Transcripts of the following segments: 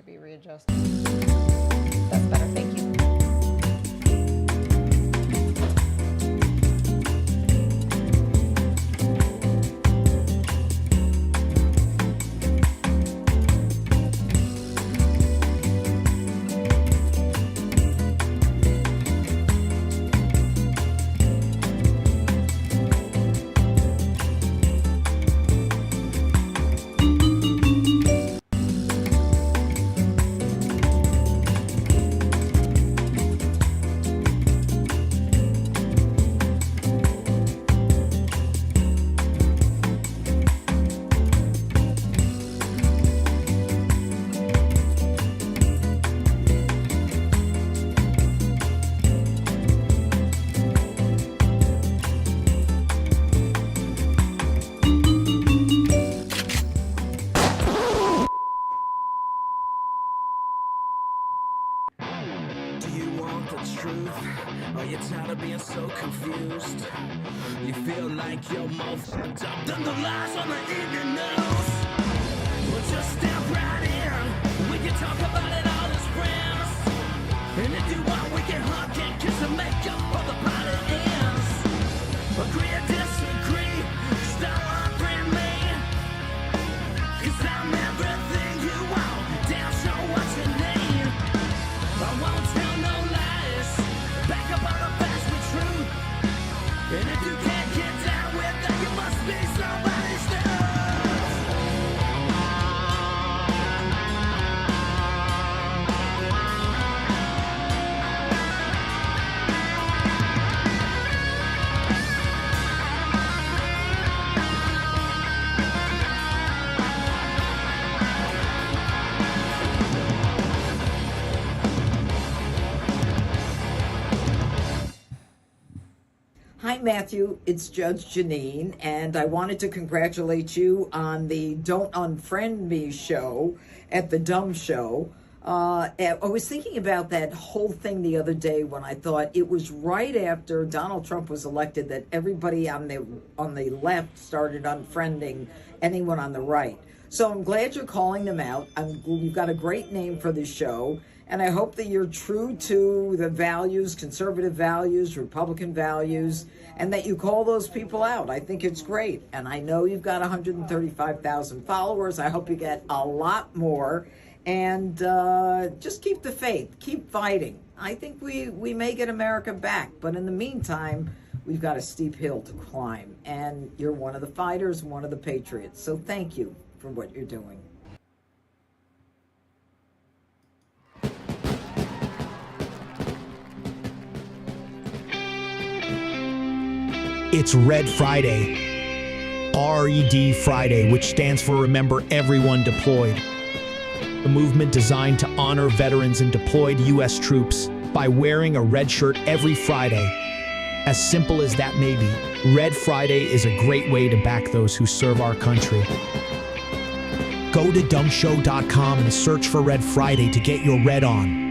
be readjusted. That's better. Thank you. Hi, Matthew. It's Judge Janine, and I wanted to congratulate you on the Don't Unfriend Me show at the DUM Show. I was thinking about that whole thing the other day when I thought it was right after Donald Trump was elected that everybody on the left started unfriending anyone on the right. So I'm glad you're calling them out. You've got a great name for the show. And I hope that you're true to the values, conservative values, Republican values, and that you call those people out. I think it's great. And I know you've got 135,000 followers. I hope you get a lot more. And just keep the faith. Keep fighting. I think we may get America back. But in the meantime, we've got a steep hill to climb. And you're one of the fighters, one of the patriots. So thank you for what you're doing. It's Red Friday, RED Friday, which stands for Remember Everyone Deployed. A movement designed to honor veterans and deployed U.S. troops by wearing a red shirt every Friday. As simple as that may be, Red Friday is a great way to back those who serve our country. Go to DUMShow.com and search for Red Friday to get your red on.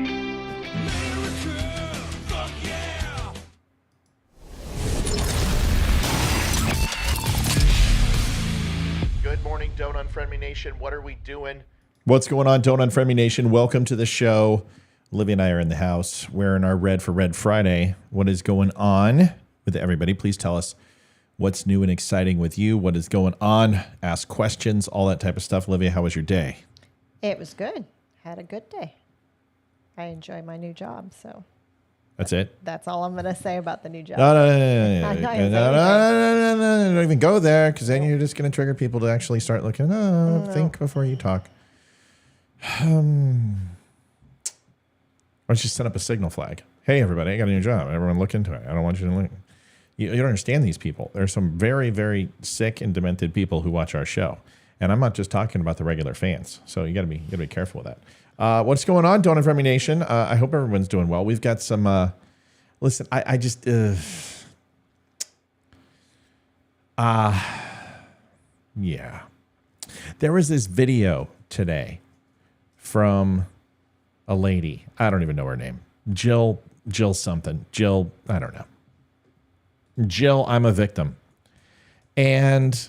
Don't Unfriend Me Nation. What are we doing? What's going on, Don't Unfriend Me Nation? Welcome to the show. Olivia and I are in the house wearing our red for Red Friday. What is going on with everybody? Please tell us what's new and exciting with you. What is going on? Ask questions, all that type of stuff. Olivia, how was your day? It was good. Had a good day. I enjoy my new job, so. That's it? That's all I'm going to say about the new job. No, don't even go there, because then you're just going to trigger people to actually start looking. Think before you talk. Why don't you set up a signal flag? Hey, everybody, I got a new job. Everyone look into it. I don't want you to look. You don't understand these people. There's some very, very sick and demented people who watch our show. And I'm not just talking about the regular fans. So you got to be careful with that. What's going on, Don't Unfriend Me Nation? I hope everyone's doing well. We've got some. Listen, I just. Yeah. There was this video today from a lady. I don't even know her name. Jill something. Jill, I don't know. Jill, I'm a victim. And.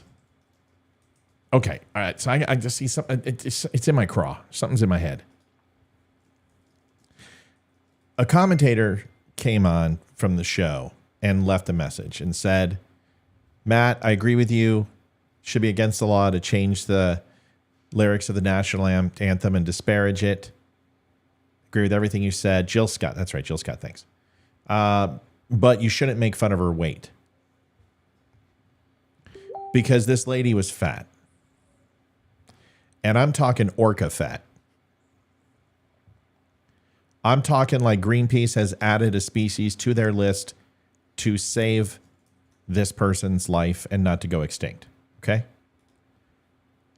Okay. All right. So I just see something. It's in my craw. Something's in my head. a commentator came on from the show and left a message and said, Matt, I agree with you. Should be against the law to change the lyrics of the national anthem and disparage it. Agree with everything you said. Jill Scott. That's right. Jill Scott. Thanks. But you shouldn't make fun of her weight. Because this lady was fat. And I'm talking orca fat. I'm talking like Greenpeace has added a species to their list to save this person's life and not to go extinct. Okay?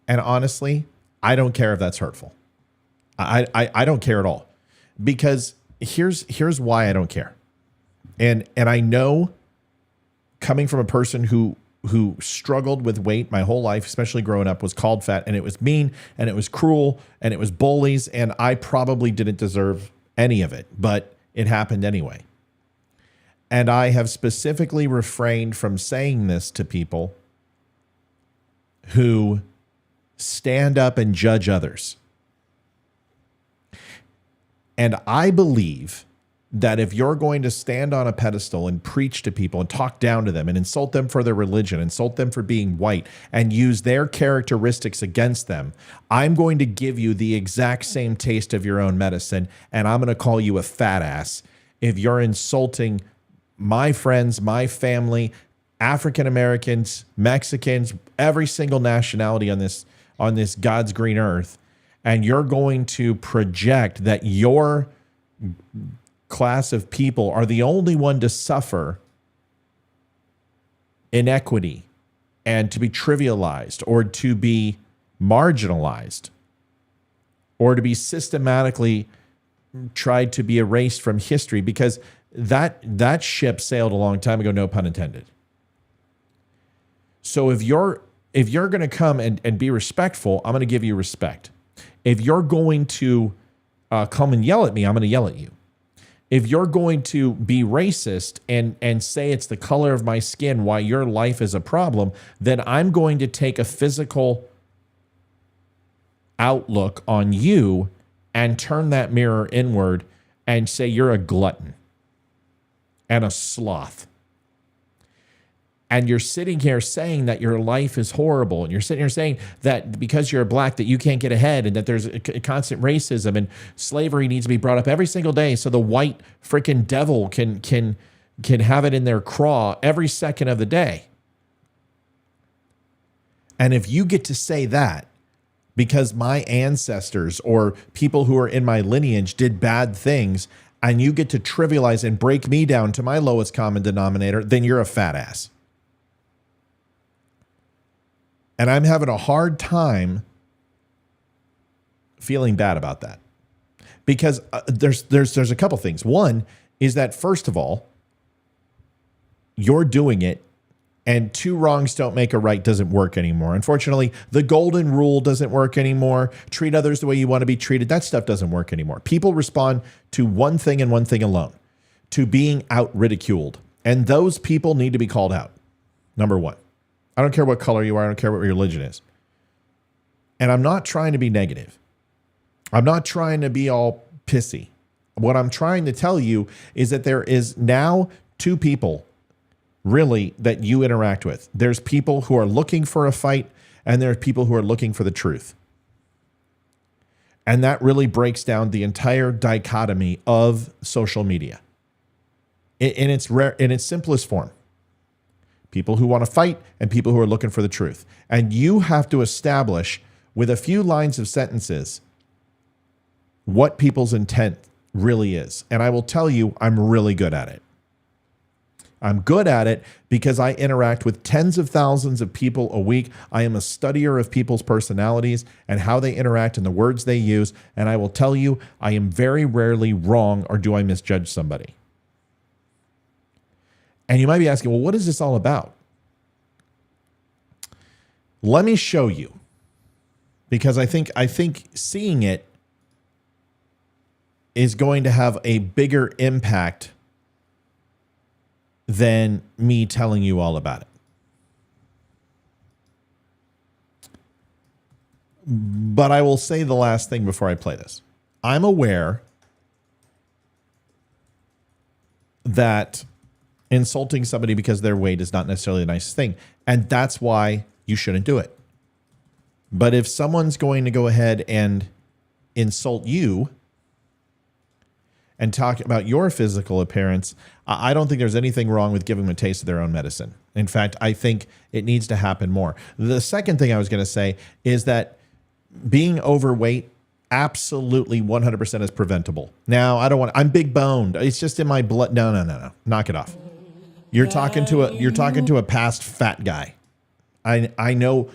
And honestly, I don't care if that's hurtful. I don't care at all. Because here's why I don't care. And I know, coming from a person who struggled with weight my whole life, especially growing up, was called fat, and it was mean and it was cruel and it was bullies, and I probably didn't deserve any of it, but it happened anyway. And I have specifically refrained from saying this to people who stand up and judge others. And I believe that if you're going to stand on a pedestal and preach to people and talk down to them and insult them for their religion, insult them for being white, and use their characteristics against them, I'm going to give you the exact same taste of your own medicine, and I'm going to call you a fat ass if you're insulting my friends, my family, African Americans, Mexicans, every single nationality on this God's green earth, and you're going to project that your class of people are the only one to suffer inequity and to be trivialized or to be marginalized or to be systematically tried to be erased from history, because that ship sailed a long time ago, no pun intended. So if you're going to come and be respectful, I'm going to give you respect. If you're going to come and yell at me, I'm going to yell at you. If you're going to be racist and say it's the color of my skin why your life is a problem, then I'm going to take a physical outlook on you and turn that mirror inward and say you're a glutton and a sloth. And you're sitting here saying that your life is horrible. And you're sitting here saying that because you're black that you can't get ahead, and that there's a constant racism and slavery needs to be brought up every single day so the white freaking devil can have it in their craw every second of the day. And if you get to say that because my ancestors or people who are in my lineage did bad things, and you get to trivialize and break me down to my lowest common denominator, then you're a fat ass. And I'm having a hard time feeling bad about that, because there's a couple things. One is that, first of all, you're doing it, and two wrongs don't make a right doesn't work anymore. Unfortunately, the golden rule doesn't work anymore. Treat others the way you want to be treated. That stuff doesn't work anymore. People respond to one thing and one thing alone, to being out ridiculed. And those people need to be called out. Number one. I don't care what color you are. I don't care what your religion is. And I'm not trying to be negative. I'm not trying to be all pissy. What I'm trying to tell you is that there is now two people really that you interact with. There's people who are looking for a fight, and there are people who are looking for the truth. And that really breaks down the entire dichotomy of social media in its simplest form. People who want to fight and people who are looking for the truth. And you have to establish with a few lines of sentences what people's intent really is. And I will tell you, I'm really good at it. I'm good at it because I interact with tens of thousands of people a week. I am a studier of people's personalities and how they interact and the words they use. And I will tell you, I am very rarely wrong, or do I misjudge somebody. And you might be asking, well, what is this all about? Let me show you, because I think seeing it is going to have a bigger impact than me telling you all about it. But I will say the last thing before I play this. I'm aware that insulting somebody because their weight is not necessarily the nicest thing. And that's why you shouldn't do it. But if someone's going to go ahead and insult you and talk about your physical appearance, I don't think there's anything wrong with giving them a taste of their own medicine. In fact, I think it needs to happen more. The second thing I was going to say is that being overweight absolutely 100% is preventable. Now, I'm big boned. It's just in my blood. No. Knock it off. You're talking to a past fat guy. I know.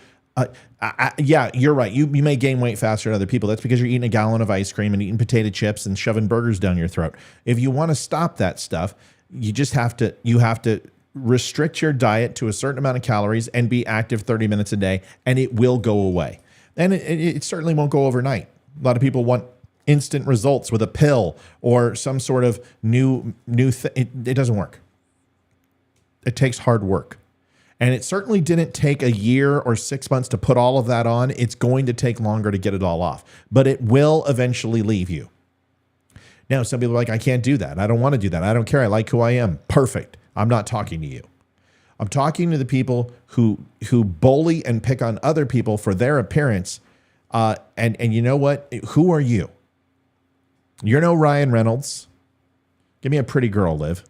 Yeah, you're right. You may gain weight faster than other people. That's because you're eating a gallon of ice cream and eating potato chips and shoving burgers down your throat. If you want to stop that stuff, you just have to restrict your diet to a certain amount of calories and be active 30 minutes a day, and it will go away. And it certainly won't go overnight. A lot of people want instant results with a pill or some sort of new thing. It doesn't work. It takes hard work. And it certainly didn't take a year or 6 months to put all of that on. It's going to take longer to get it all off, but it will eventually leave you. Now, some people are like, I can't do that. I don't want to do that. I don't care. I like who I am. Perfect. I'm not talking to you. I'm talking to the people who bully and pick on other people for their appearance. And you know what? Who are you? You're no Ryan Reynolds. Give me a pretty girl, Liv.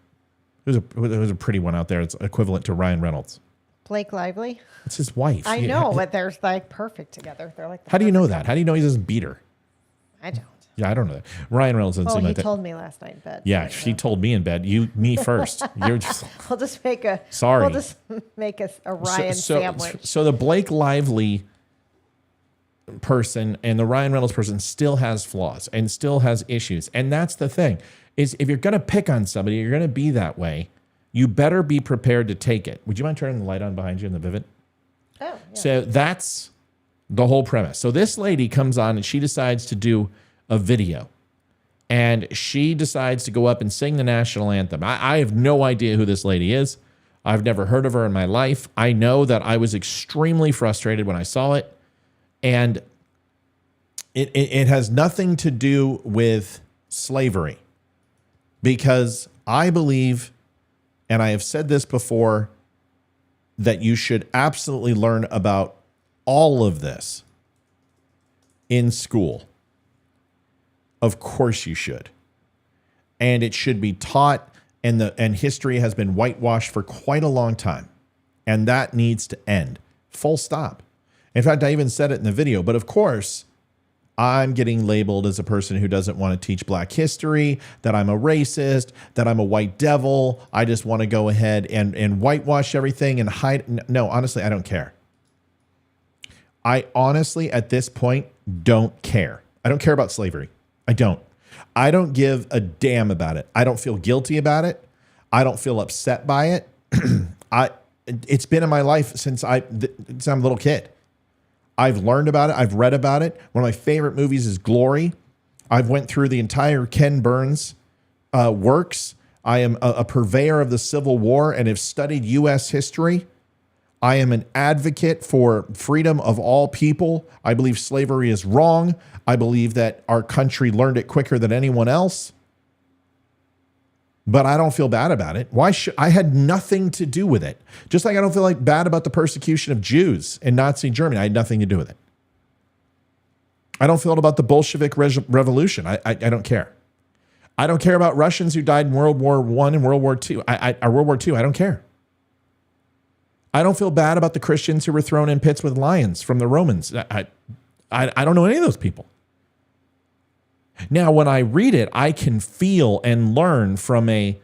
Who's a pretty one out there? It's equivalent to Ryan Reynolds. Blake Lively. It's his wife. I know, but they're like perfect together. They're like. How do you know that? How do you know he doesn't beat her? I don't. Yeah, I don't know that. Ryan Reynolds doesn't seem like that. He told me last night in bed. Yeah, she told me in bed. Me first. You're just. We'll just make a. Sorry. We'll just make a Ryan sandwich. So the Blake Lively person and the Ryan Reynolds person still has flaws and still has issues, and that's the thing. Is if you're going to pick on somebody, you're going to be that way. You better be prepared to take it. Would you mind turning the light on behind you in the Vivid? Oh, yeah. So that's the whole premise. So this lady comes on and she decides to do a video. And she decides to go up and sing the national anthem. I have no idea who this lady is. I've never heard of her in my life. I know that I was extremely frustrated when I saw it. And it has nothing to do with slavery. Because I believe, and I have said this before, that you should absolutely learn about all of this in school. Of course you should. And it should be taught, and history has been whitewashed for quite a long time. And that needs to end. Full stop. In fact, I even said it in the video, but of course, I'm getting labeled as a person who doesn't want to teach black history, that I'm a racist, that I'm a white devil. I just want to go ahead and whitewash everything and hide. No, honestly, I don't care. I honestly, at this point, don't care. I don't care about slavery. I don't give a damn about it. I don't feel guilty about it. I don't feel upset by it. It's been in my life since I'm a little kid. I've learned about it. I've read about it. One of my favorite movies is Glory. I've went through the entire Ken Burns works. I am a purveyor of the Civil War and have studied U.S. history. I am an advocate for freedom of all people. I believe slavery is wrong. I believe that our country learned it quicker than anyone else. But I don't feel bad about it. Why should I? Had nothing to do with it. Just like I don't feel like bad about the persecution of Jews in Nazi Germany. I had nothing to do with it. I don't feel about the Bolshevik Revolution. I don't care. I don't care about Russians who died in World War I and World War II. Or World War II. I don't care. I don't feel bad about the Christians who were thrown in pits with lions from the Romans. I don't know any of those people. Now, when I read it, I can feel and learn from a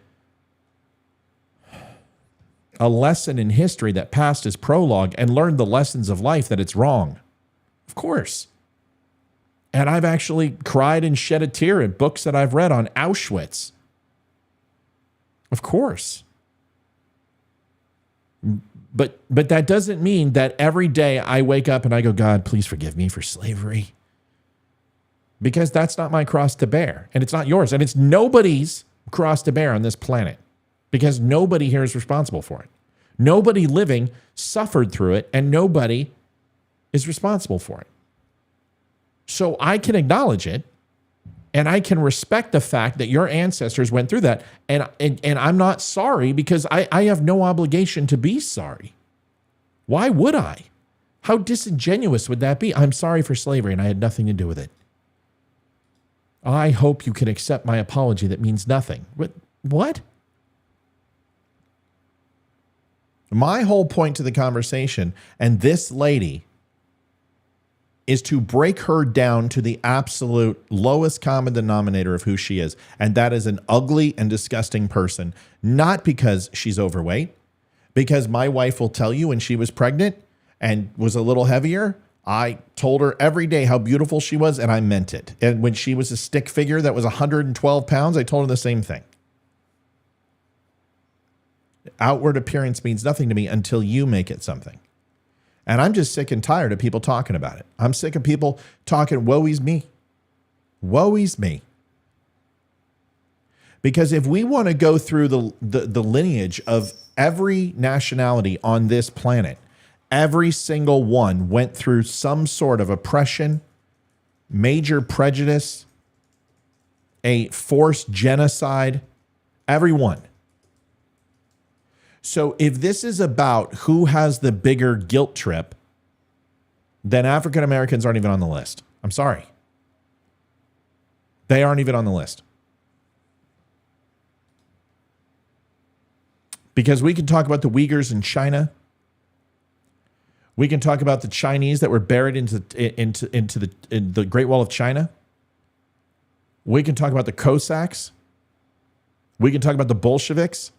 lesson in history that passed as prologue and learn the lessons of life that it's wrong. Of course. And I've actually cried and shed a tear at books that I've read on Auschwitz. Of course. But that doesn't mean that every day I wake up and I go, God, please forgive me for slavery. Because that's not my cross to bear. And it's not yours. And it's nobody's cross to bear on this planet. Because nobody here is responsible for it. Nobody living suffered through it. And nobody is responsible for it. So I can acknowledge it. And I can respect the fact that your ancestors went through that. And I'm not sorry because I have no obligation to be sorry. Why would I? How disingenuous would that be? I'm sorry for slavery and I had nothing to do with it. I hope you can accept my apology that means nothing. What? My whole point to the conversation, and this lady, is to break her down to the absolute lowest common denominator of who she is. And that is an ugly and disgusting person. Not because she's overweight, because my wife will tell you when she was pregnant and was a little heavier, I told her every day how beautiful she was, and I meant it. And when she was a stick figure that was 112 pounds, I told her the same thing. Outward appearance means nothing to me until you make it something. And I'm just sick and tired of people talking about it. I'm sick of people talking, woe is me. Woe is me. Because if we want to go through the lineage of every nationality on this planet, every single one went through some sort of oppression, major prejudice, a forced genocide, everyone. So if this is about who has the bigger guilt trip, then African Americans aren't even on the list. I'm sorry. They aren't even on the list. Because we can talk about the Uyghurs in China. We can talk about the Chinese that were buried into the Great Wall of China. We can talk about the Cossacks. We can talk about the Bolsheviks.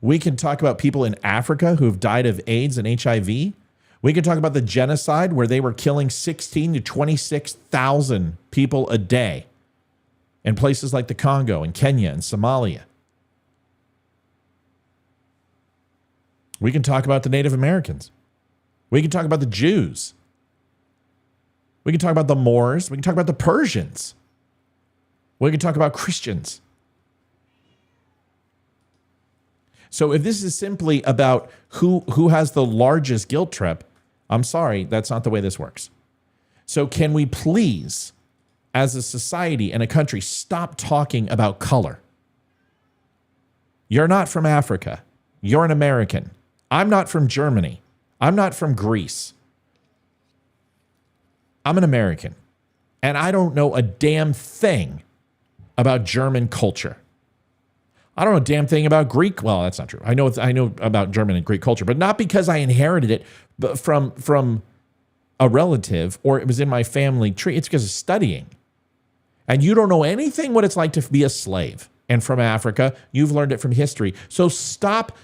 We can talk about people in Africa who have died of AIDS and HIV. We can talk about the genocide where they were killing 16 to 26,000 people a day in places like the Congo and Kenya and Somalia. We can talk about the Native Americans. We can talk about the Jews. We can talk about the Moors. We can talk about the Persians. We can talk about Christians. So if this is simply about who has the largest guilt trip, I'm sorry, that's not the way this works. So can we please, as a society and a country, stop talking about color? You're not from Africa. You're an American. I'm not from Germany. I'm not from Greece. I'm an American. And I don't know a damn thing about German culture. I don't know a damn thing about Greek. Well, that's not true. I know about German and Greek culture, but not because I inherited it from a relative or it was in my family tree. It's because of studying. And you don't know anything what it's like to be a slave. And from Africa, you've learned it from history. So stop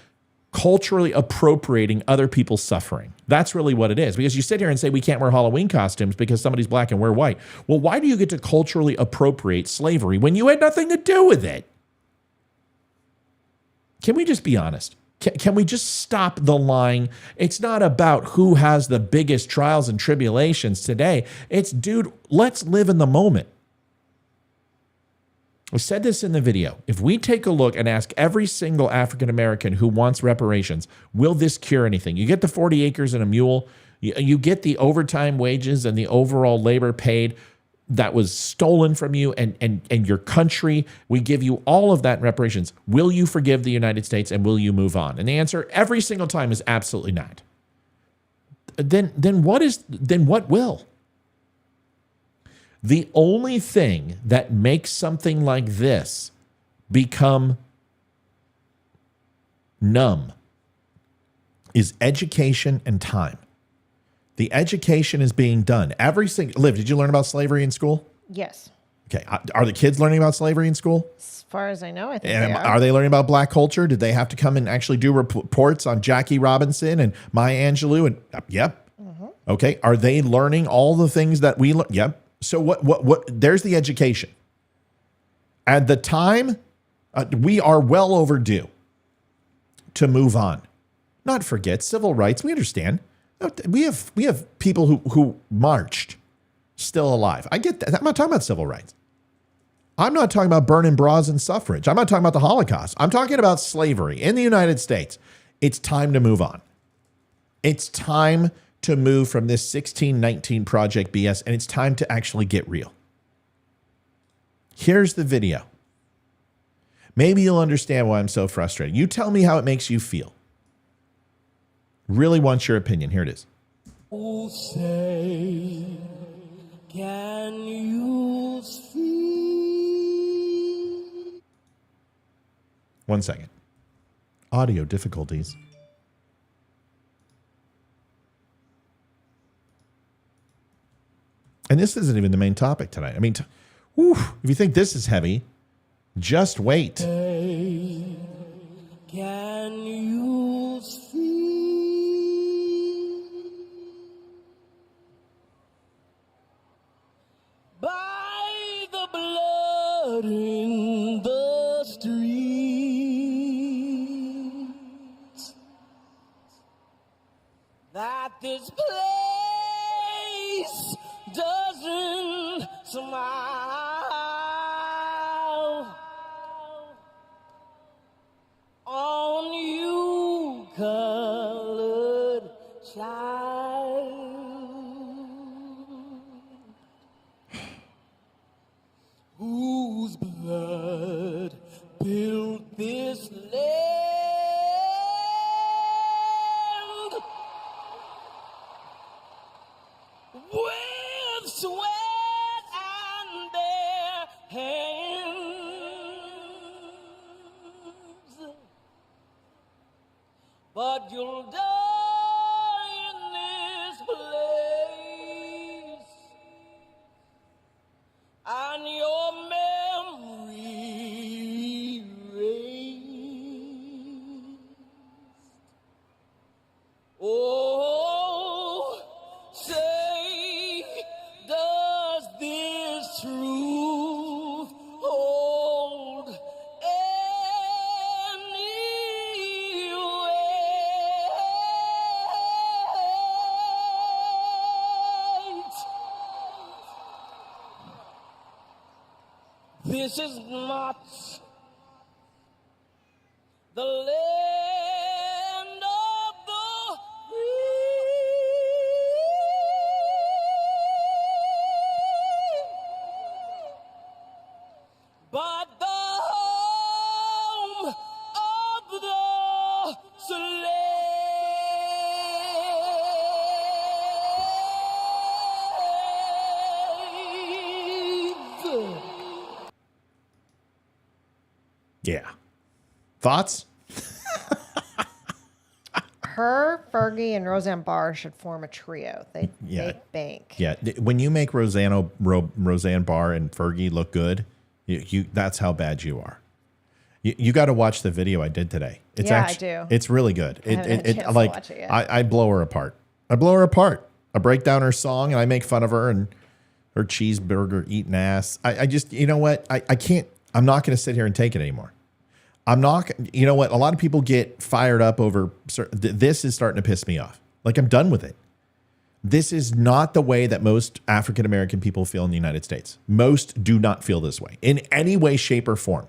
culturally appropriating other people's suffering. That's really what it is. Because you sit here and say we can't wear Halloween costumes because somebody's black and we're white. Well, why do you get to culturally appropriate slavery when you had nothing to do with it? Can we just be honest? Can we just stop the lying? It's not about who has the biggest trials and tribulations today. It's, dude, let's live in the moment. I said this in the video. If we take a look and ask every single African American who wants reparations, will this cure anything? You get the 40 acres and a mule. You get the overtime wages and the overall labor paid that was stolen from you and your country. We give you all of that in reparations. Will you forgive the United States and will you move on? And the answer every single time is absolutely not. Then what will? The only thing that makes something like this become numb is education and time. The education is being done. Liv, did you learn about slavery in school? Yes. Okay. Are the kids learning about slavery in school? As far as I know, I think And they are. are they learning about black culture? Did they have to come and actually do reports on Jackie Robinson and Maya Angelou? And yep. Mm-hmm. Okay. Are they learning all the things that we learn? Yep. So what? There's the education. At the time, we are well overdue to move on. Not forget civil rights. We understand. We have people who marched still alive. I get that. I'm not talking about civil rights. I'm not talking about burning bras and suffrage. I'm not talking about the Holocaust. I'm talking about slavery in the United States. It's time to move on. It's time to move from this 1619 Project BS, and it's time to actually get real. Here's the video. Maybe you'll understand why I'm so frustrated. You tell me how it makes you feel. Really want your opinion. Here it is. Oh, say, can you see? 1 second. Audio difficulties. And this isn't even the main topic tonight. I mean, if you think this is heavy, just wait. Say, can you see? By the blood in the streets, that this place doesn't smile on you, colored child, whose blood built this land with sweat and their hands. But you'll die in this place, and your memory erased. Oh, say, does this truth hold any weight? This is not the land of the free, but the home of the slave. Yeah. Thoughts? Her, Fergie, and Roseanne Barr should form a trio. They Yeah. make bank. Yeah. When you make Roseanne Barr and Fergie look good, that's how bad you are. You got to watch the video I did today. It's Yeah, I do. It's really good. I haven't had a chance to like watch it yet. I blow her apart. I break down her song and I make fun of her and her cheeseburger eating ass. I just, you know what? I can't. I'm not going to sit here and take it anymore. I'm not. You know what? A lot of people get fired up over. This is starting to piss me off. Like, I'm done with it. This is not the way that most African American people feel in the United States. Most do not feel this way in any way, shape, or form.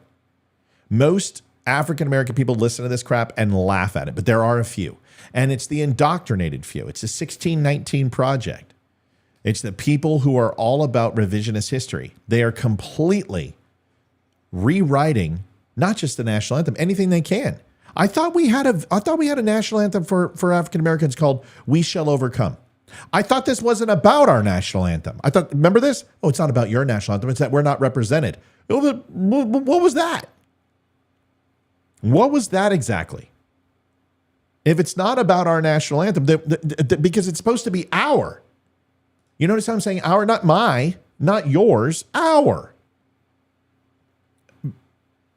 Most African American people listen to this crap and laugh at it, but there are a few. And it's the indoctrinated few. It's the 1619 Project. It's the people who are all about revisionist history. They are completely rewriting not just the national anthem, anything they can. I thought we had a national anthem for African Americans called "We Shall Overcome." I thought this wasn't about our national anthem. I thought, remember this? Oh, it's not about your national anthem. It's that we're not represented. What was that? What was that exactly? If it's not about our national anthem, because it's supposed to be our. You notice how I'm saying our, not my, not yours, our.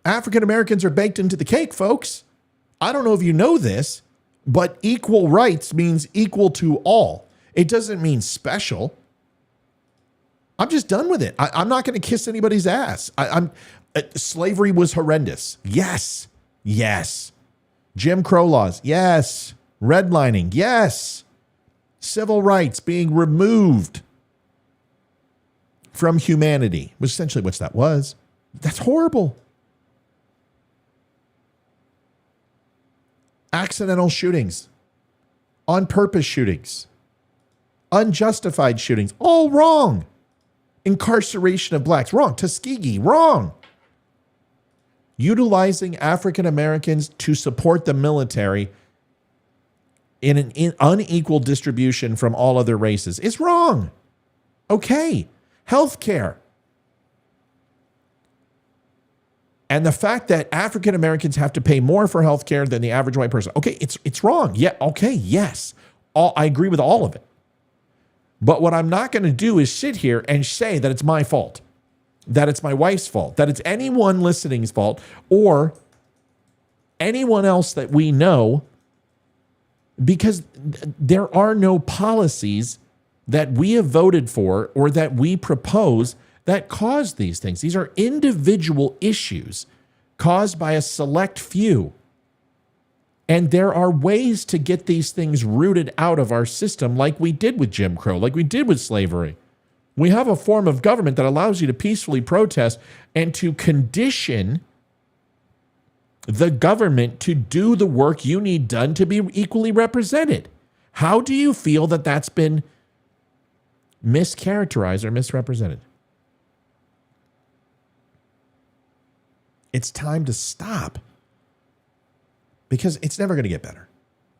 African Americans are baked into the cake, folks. I don't know if you know this, but equal rights means equal to all. It doesn't mean special. I'm just done with it. I'm not going to kiss anybody's ass. Slavery was horrendous. Yes. Yes. Jim Crow laws. Yes. Redlining. Yes. Civil rights being removed from humanity, which essentially what that was. That's horrible. Accidental shootings, on purpose shootings, unjustified shootings, all wrong. Incarceration of blacks, wrong. Tuskegee, wrong. Utilizing African Americans to support the military in an unequal distribution from all other races is wrong. Okay. Healthcare. And the fact that African Americans have to pay more for healthcare than the average white person. Okay, it's wrong. Yeah, okay, yes. I agree with all of it. But what I'm not going to do is sit here and say that it's my fault, that it's my wife's fault, that it's anyone listening's fault, or anyone else that we know, because there are no policies that we have voted for or that we propose that cause these things. These are individual issues caused by a select few. And there are ways to get these things rooted out of our system, like we did with Jim Crow, like we did with slavery. We have a form of government that allows you to peacefully protest and to condition the government to do the work you need done to be equally represented. How do you feel that that's been mischaracterized or misrepresented? It's time to stop, because it's never going to get better.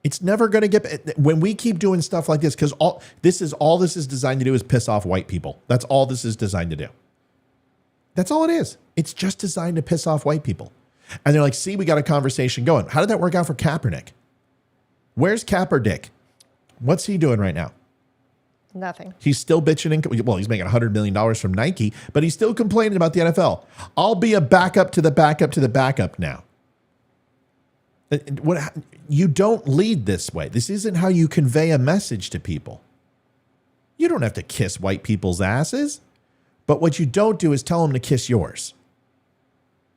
It's never going to get, when we keep doing stuff like this, because all this is designed to do is piss off white people. That's all this is designed to do. That's all it is. It's just designed to piss off white people. And they're like, see, we got a conversation going. How did that work out for Kaepernick? Where's Kaepernick? What's he doing right now? Nothing. He's still bitching. Well, he's making $100 million from Nike, but he's still complaining about the NFL. I'll be a backup to the backup to the backup now. You don't lead this way. This isn't how you convey a message to people. You don't have to kiss white people's asses, but what you don't do is tell them to kiss yours.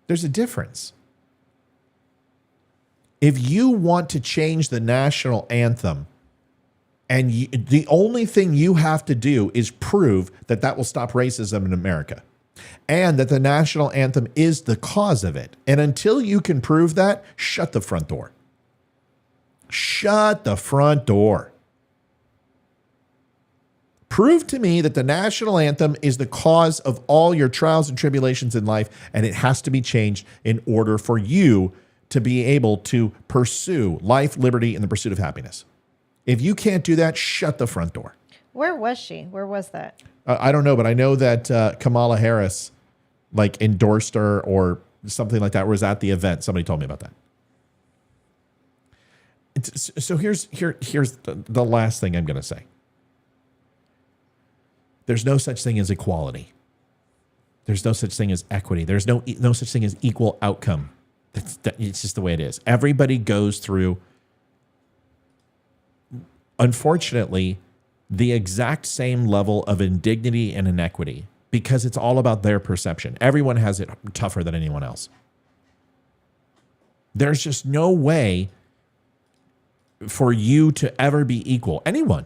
There's a difference. If you want to change the national anthem, and the only thing you have to do is prove that that will stop racism in America and that the national anthem is the cause of it. And until you can prove that, shut the front door. Shut the front door. Prove to me that the national anthem is the cause of all your trials and tribulations in life, and it has to be changed in order for you to be able to pursue life, liberty, and the pursuit of happiness. If you can't do that, shut the front door. Where was she? Where was that? I don't know, but I know that Kamala Harris like endorsed her or something like that, or was at the event. Somebody told me about that. So here's the last thing I'm going to say. There's no such thing as equality. There's no such thing as equity. There's no such thing as equal outcome. It's just the way it is. Everybody goes through, unfortunately, the exact same level of indignity and inequity, because it's all about their perception. Everyone has it tougher than anyone else. There's just no way for you to ever be equal. Anyone.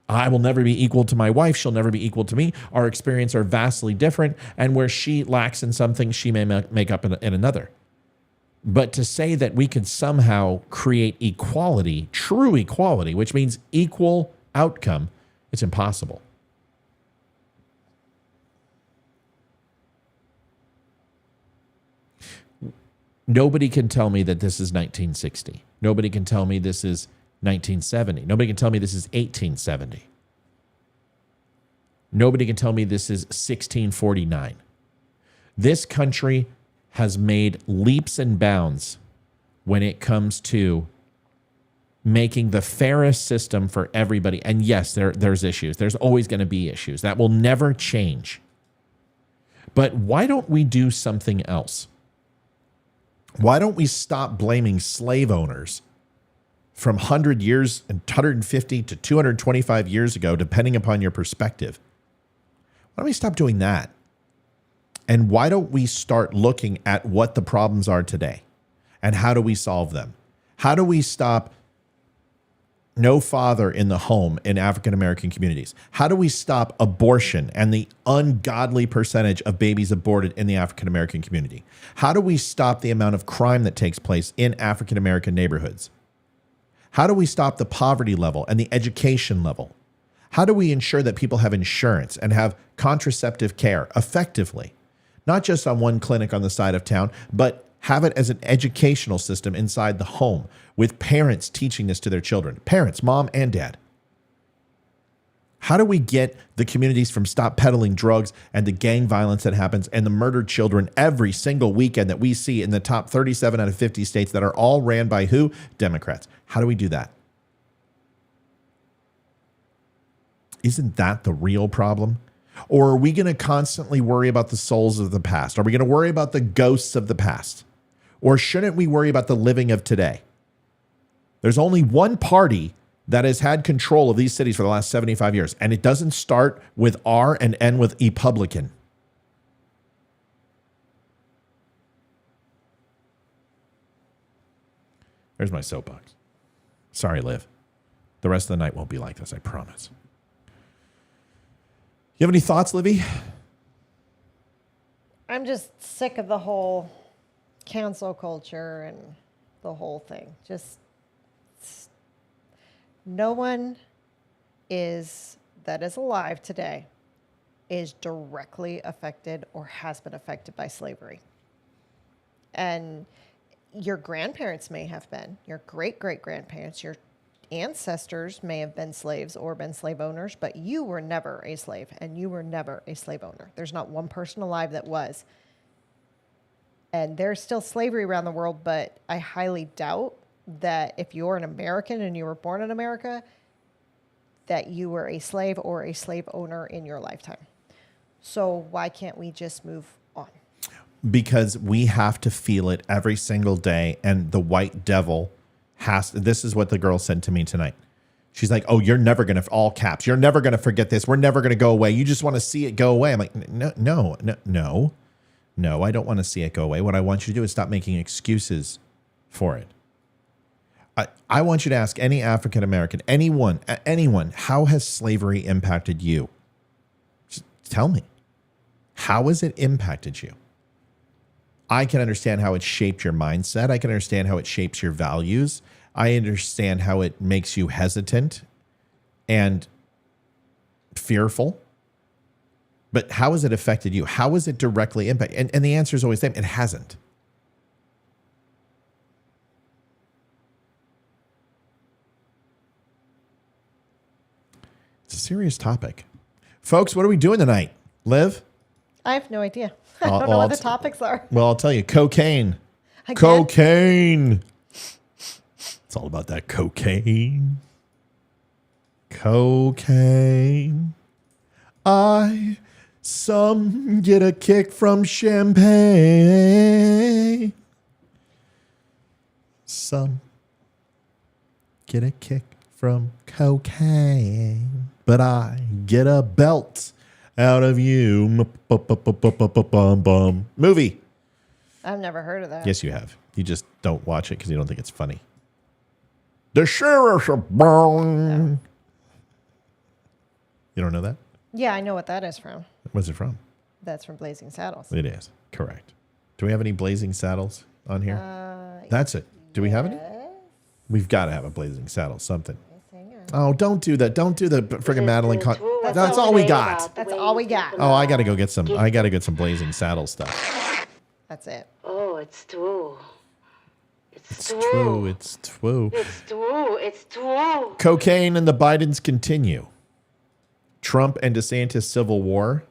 I will never be equal to my wife. She'll never be equal to me. Our experiences are vastly different. And where she lacks in something, she may make up in another. But to say that we can somehow create equality, true equality, which means equal outcome, it's impossible. Nobody can tell me that this is 1960. Nobody can tell me this is 1970. Nobody can tell me this is 1870. Nobody can tell me this is 1649. This country has made leaps and bounds when it comes to making the fairest system for everybody. And yes, there's issues. There's always going to be issues. That will never change. But why don't we do something else? Why don't we stop blaming slave owners from 100 years and 150 to 225 years ago, depending upon your perspective? Why don't we stop doing that? And why don't we start looking at what the problems are today and how do we solve them? How do we stop no father in the home in African-American communities? How do we stop abortion and the ungodly percentage of babies aborted in the African-American community? How do we stop the amount of crime that takes place in African-American neighborhoods? How do we stop the poverty level and the education level? How do we ensure that people have insurance and have contraceptive care effectively? Not just on one clinic on the side of town, but have it as an educational system inside the home with parents teaching this to their children. Parents, mom and dad. How do we get the communities from stop peddling drugs and the gang violence that happens and the murdered children every single weekend that we see in the top 37 out of 50 states that are all ran by who? Democrats. How do we do that? Isn't that the real problem? Or are we going to constantly worry about the souls of the past? Are we going to worry about the ghosts of the past? Or shouldn't we worry about the living of today? There's only one party that has had control of these cities for the last 75 years, and it doesn't start with R and end with Republican. There's my soapbox. Sorry, Liv. The rest of the night won't be like this, I promise. You have any thoughts, Livy? I'm just sick of the whole cancel culture and the whole thing. Just no one that is alive today is directly affected or has been affected by slavery. And your grandparents may have been, your great-great-grandparents, your ancestors may have been slaves or been slave owners, but you were never a slave and you were never a slave owner. There's not one person alive that was. And there's still slavery around the world, but I highly doubt that if you're an American and you were born in America, that you were a slave or a slave owner in your lifetime. So why can't we just move on? Because we have to feel it every single day. And the white devil has to, this is what the girl said to me tonight. She's like, oh, you're never going to, all caps, you're never going to forget this. We're never going to go away. You just want to see it go away. I'm like, no, I don't want to see it go away. What I want you to do is stop making excuses for it. I want you to ask any African American, anyone, how has slavery impacted you? Just tell me. How has it impacted you? I can understand how it shaped your mindset. I can understand how it shapes your values. I understand how it makes you hesitant and fearful. But how has it affected you? How has it directly impacted? And the answer is always the same. It hasn't. It's a serious topic. Folks, what are we doing tonight? Liv? I have no idea. I don't know what the topics are. Well, I'll tell you. Cocaine. Again? Cocaine. It's all about that cocaine. Cocaine. Some get a kick from champagne. Some get a kick from cocaine. But I get a belt out of you. Movie. I've never heard of that. Yes, you have. You just don't watch it because you don't think it's funny. The sheriff's a bone. You don't know that? Yeah, I know what that is from. What's it from? That's from Blazing Saddles. It is. Correct. Do we have any Blazing Saddles on here? That's it. Do we have any? We've got to have a Blazing Saddle, something. Oh, don't do that. Don't do the friggin' Madeline. That's all we got. That's all we got. Oh, I got to go get some. I got to get some Blazing Saddle stuff. That's it. Oh, it's true. It's true. It's true. It's true. It's true. Cocaine and the Bidens continue. Trump and DeSantis civil war.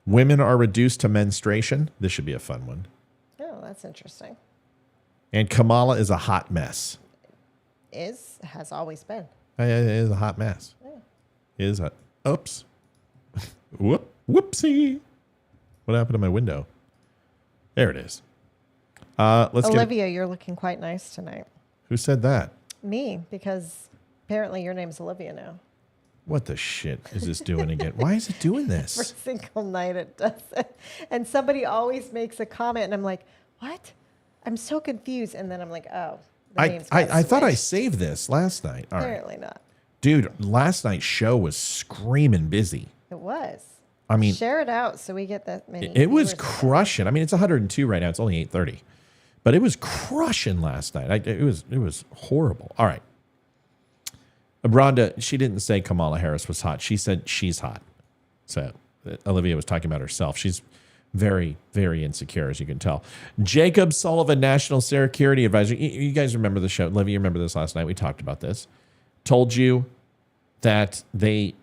Women are reduced to menstruation. This should be a fun one. Oh, that's interesting. And Kamala is a hot mess. Has always been. It is a hot mess. Yeah. It is a... Oops. Whoopsie. What happened to my window? There it is. Let's Olivia, you're looking quite nice tonight. Who said that? Me, because apparently your name's Olivia now. What the shit is this doing again? Why is it doing Every this? single night it does it. And somebody always makes a comment, and I'm like, what? I'm so confused. And then I'm like, oh. I thought I saved this last night. All right. Apparently not. Dude, last night's show was screaming busy. It was. I mean, share it out so we get that many. It was viewers. crushing. I mean, it's 102 right now. It's only 8:30, but it was crushing last night. It was horrible. All right. Rhonda, she didn't say Kamala Harris was hot. She said she's hot. So Olivia was talking about herself. She's very, very insecure, as you can tell. Jacob Sullivan, National Security Advisor. You guys remember the show. Olivia, you remember this last night? We talked about this. Told you that they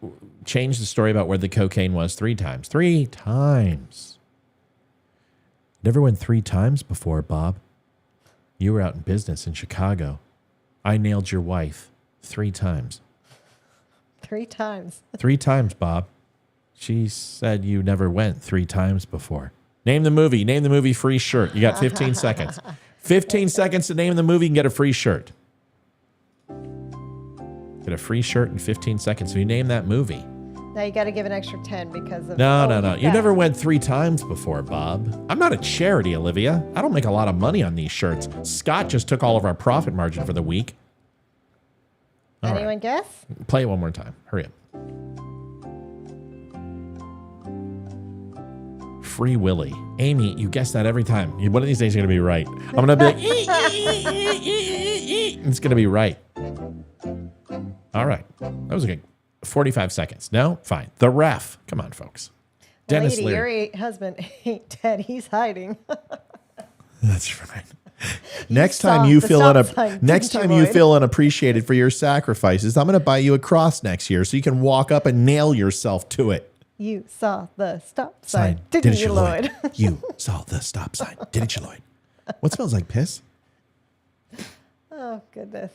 changed the story about where the cocaine was 3 times. 3 times. Never went 3 times before, Bob. You were out in business in Chicago. I nailed your wife 3 times. 3 times. 3 times, Bob. She said you never went 3 times before. Name the movie. Name the movie free shirt. You got 15 seconds. 15 seconds to name the movie and get a free shirt. Get a free shirt in 15 seconds. So you name that movie. Now you got to give an extra 10 because of... No. You never went 3 times before, Bob. I'm not a charity, Olivia. I don't make a lot of money on these shirts. Scott just took all of our profit margin for the week. All Anyone right. guess? Play it one more time. Hurry up. Free Willy. Amy, you guess that every time. One of these days you're going to be right. I'm going to be like, it's going to be right. All right. That was a good 45 seconds. No? Fine. The Ref. Come on, folks. Dennis Lady, Leary. your husband ain't dead. He's hiding. That's right. Next saw time you the feel stop sign, next didn't time you, you Lloyd? feel unappreciated for your sacrifices, I'm going to buy you a cross next year so you can walk up and nail yourself to it. You saw the stop sign. Didn't you, Lloyd? You saw the stop sign. Didn't you, Lloyd? What smells like piss? Oh, goodness.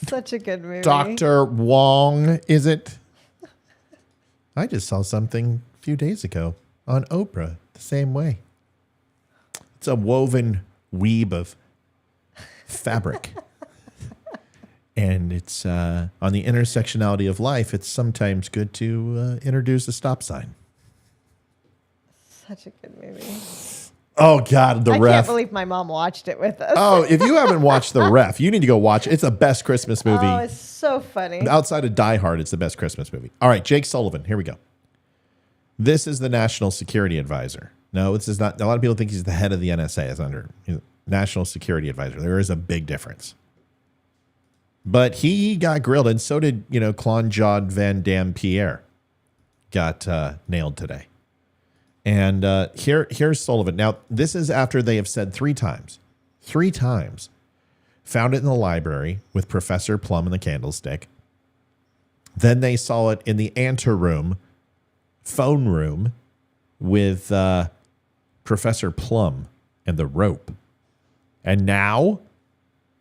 Such a good movie. Dr. Wong, is it? I just saw something a few days ago on Oprah the same way. It's a woven weave of fabric. And it's on the intersectionality of life, it's sometimes good to introduce a stop sign. Such a good movie. Oh, God, The I Ref. can't believe my mom watched it with us. Oh, if you haven't watched The Ref, you need to go watch it. It's the best Christmas movie. Oh, it's so funny. Outside of Die Hard, it's the best Christmas movie. All right, Jake Sullivan, here we go. This is the National Security Advisor. No, this is not. A lot of people think he's the head of the NSA. He's National Security Advisor. There is a big difference. But he got grilled, and so did, Claude Van Damme Pierre got nailed today. And here's Sullivan. Now, this is after they have said 3 times. 3 times. Found it in the library with Professor Plum and the candlestick. Then they saw it in the anteroom, phone room, with Professor Plum and the rope. And now,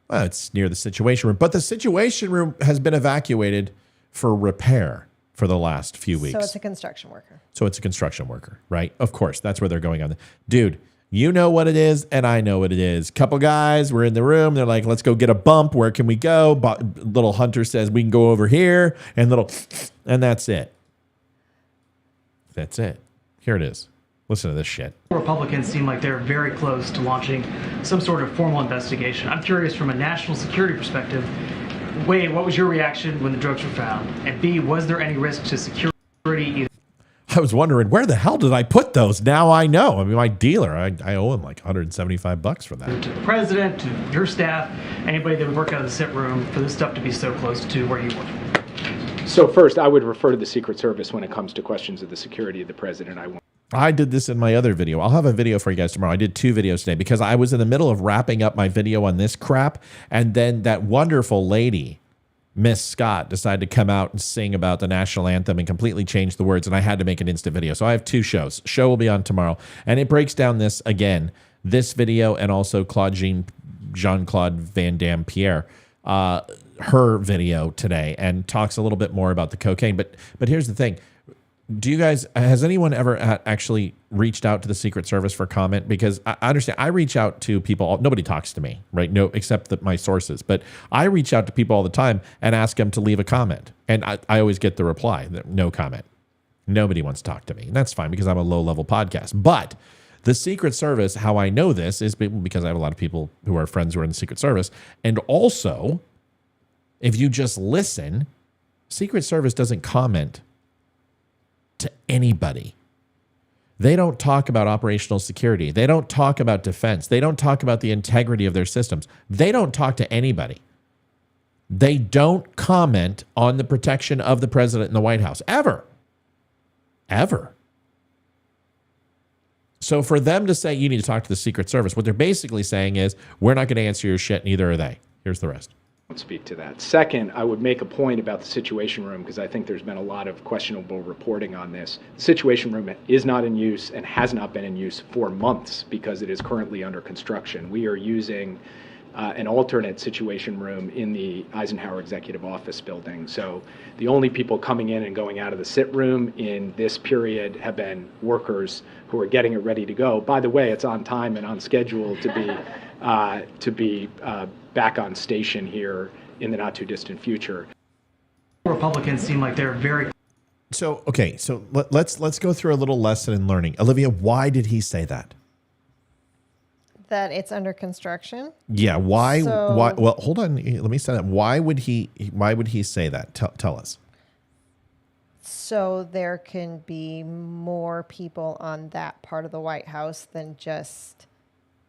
well, it's near the Situation Room. But the Situation Room has been evacuated for repair for the last few weeks. So it's a construction worker. So it's a construction worker, right? Of course, that's where they're going on. Dude, you know what it is, and I know what it is. Couple guys were in the room. They're like, let's go get a bump. Where can we go? Little Hunter says, we can go over here. And that's it. That's it. Here it is. Listen to this shit. Republicans seem like they're very close to launching some sort of formal investigation. I'm curious, from a national security perspective, Wade, what was your reaction when the drugs were found? And B, was there any risk to security? I was wondering, where the hell did I put those? Now I know. I mean, my dealer, I owe him like $175 for that. To the president, to your staff, anybody that would work out of the sit room for this stuff to be so close to where you work? So first, I would refer to the Secret Service when it comes to questions of the security of the president. I did this in my other video. I'll have a video for you guys tomorrow. I did 2 videos today because I was in the middle of wrapping up my video on this crap. And then that wonderful lady, Miss Scott, decided to come out and sing about the national anthem and completely change the words. And I had to make an instant video. So I have 2 shows. Show will be on tomorrow. And it breaks down this again, this video, and also Jean-Claude Van Damme Pierre, her video today, and talks a little bit more about the cocaine. But here's the thing. Has anyone ever actually reached out to the Secret Service for comment? Because I understand, I reach out to people, nobody talks to me, right? No, except my sources. But I reach out to people all the time and ask them to leave a comment. And I always get the reply, no comment. Nobody wants to talk to me. And that's fine because I'm a low-level podcast. But the Secret Service, how I know this is because I have a lot of people who are friends who are in the Secret Service. And also, if you just listen, Secret Service doesn't comment to anybody. They don't talk about operational security. They don't talk about defense. They don't talk about the integrity of their systems. They don't talk to anybody. They don't comment on the protection of the president in the White House, ever. Ever. So for them to say you need to talk to the Secret Service, what they're basically saying is, we're not going to answer your shit, neither are they. Here's the rest. Don't speak to that. Second, I would make a point about the Situation Room because I think there's been a lot of questionable reporting on this. The Situation Room is not in use and has not been in use for months because it is currently under construction. We are using an alternate Situation Room in the Eisenhower Executive Office building. So the only people coming in and going out of the sit room in this period have been workers who are getting it ready to go. By the way, it's on time and on schedule to be back on station here in the not too distant future. Republicans seem like they're very. So, okay, so let's go through a little lesson in learning. Olivia, why did he say that? That it's under construction. Yeah, why? So, why? Well, hold on. Let me say that. Why would he say that? Tell us. So there can be more people on that part of the White House than just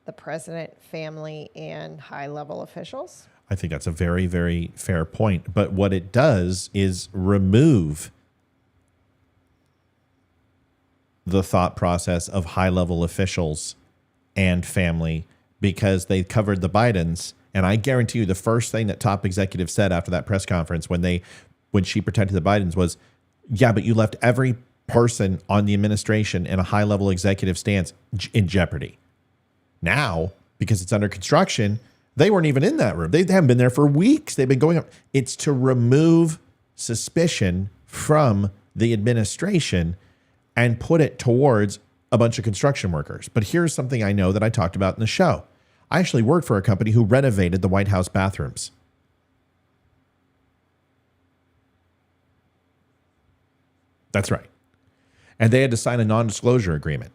the president, family, and high-level officials. I think that's a very, very fair point. But what it does is remove the thought process of high-level officials and family because they covered the Bidens. And I guarantee you the first thing that top executives said after that press conference when she protected the Bidens was, yeah, but you left every person on the administration in a high-level executive stance in jeopardy. Now, because it's under construction, they weren't even in that room. They haven't been there for weeks. They've been going up. It's to remove suspicion from the administration and put it towards a bunch of construction workers. But here's something I know that I talked about in the show. I actually worked for a company who renovated the White House bathrooms. That's right. And they had to sign a non-disclosure agreement.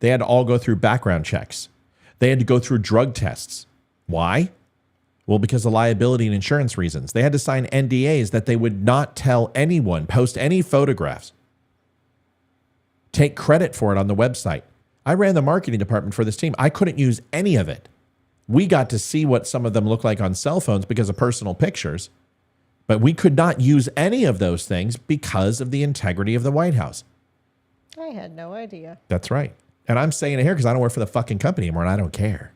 They had to all go through background checks. They had to go through drug tests. Why? Well, because of liability and insurance reasons. They had to sign NDAs that they would not tell anyone, post any photographs, take credit for it on the website. I ran the marketing department for this team. I couldn't use any of it. We got to see what some of them look like on cell phones because of personal pictures, but we could not use any of those things because of the integrity of the White House. I had no idea. That's right. And I'm saying it here because I don't work for the fucking company anymore and I don't care.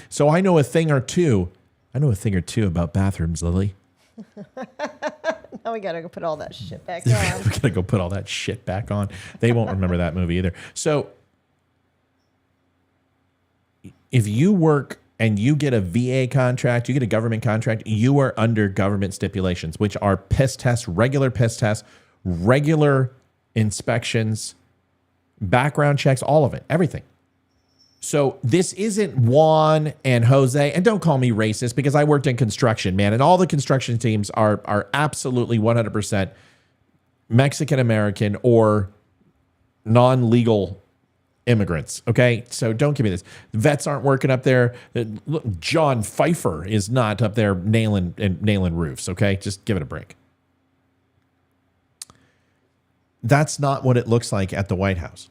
So I know a thing or two about bathrooms, Lily. Now we gotta go put all that shit back We on. gotta go put all that shit back on. They won't remember that movie either. So if you work and you get a VA contract, you get a government contract, you are under government stipulations, which are piss tests, regular inspections, background checks, all of it, everything. So this isn't Juan and Jose, and don't call me racist because I worked in construction, man, and all the construction teams are absolutely 100% Mexican-American or non-legal immigrants, okay? So don't give me this. Vets aren't working up there. Look, John Pfeiffer is not up there nailing roofs, okay? Just give it a break. That's not what it looks like at the White House.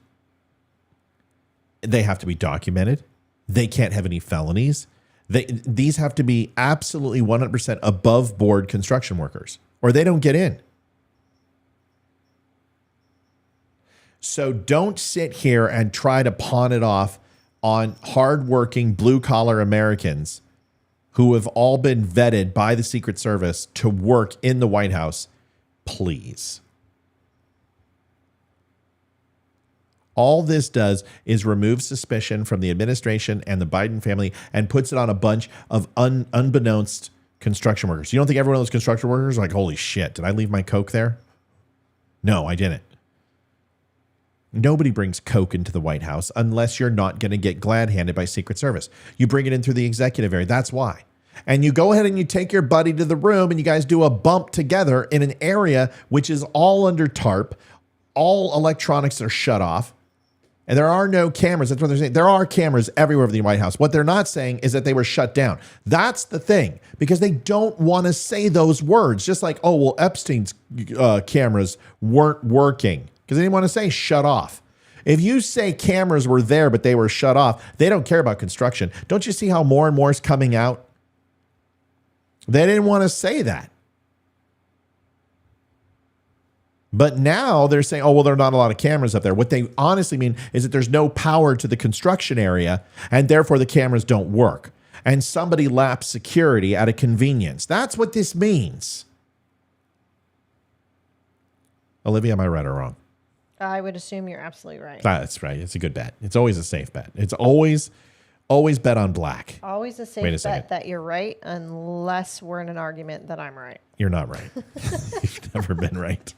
They have to be documented. They can't have any felonies. These have to be absolutely 100% above board construction workers, or they don't get in. So don't sit here and try to pawn it off on hardworking blue-collar Americans who have all been vetted by the Secret Service to work in the White House. Please. All this does is remove suspicion from the administration and the Biden family and puts it on a bunch of unbeknownst construction workers. You don't think every one of those construction workers are like, holy shit, did I leave my Coke there? No, I didn't. Nobody brings Coke into the White House unless you're not going to get glad-handed by Secret Service. You bring it in through the executive area. That's why. And you go ahead and you take your buddy to the room and you guys do a bump together in an area which is all under tarp. All electronics are shut off. And there are no cameras. That's what they're saying. There are cameras everywhere in the White House. What they're not saying is that they were shut down. That's the thing, because they don't want to say those words. Just like, oh, well, Epstein's cameras weren't working because they didn't want to say shut off. If you say cameras were there, but they were shut off, they don't care about construction. Don't you see how more and more is coming out? They didn't want to say that. But now they're saying, oh, well, there are not a lot of cameras up there. What they honestly mean is that there's no power to the construction area, and therefore the cameras don't work. And somebody laps security at a convenience. That's what this means. Olivia, am I right or wrong? I would assume you're absolutely right. That's right. It's a good bet. It's always a safe bet. It's always bet on black. Always a safe bet that you're right, unless we're in an argument that I'm right. You're not right. You've never been right.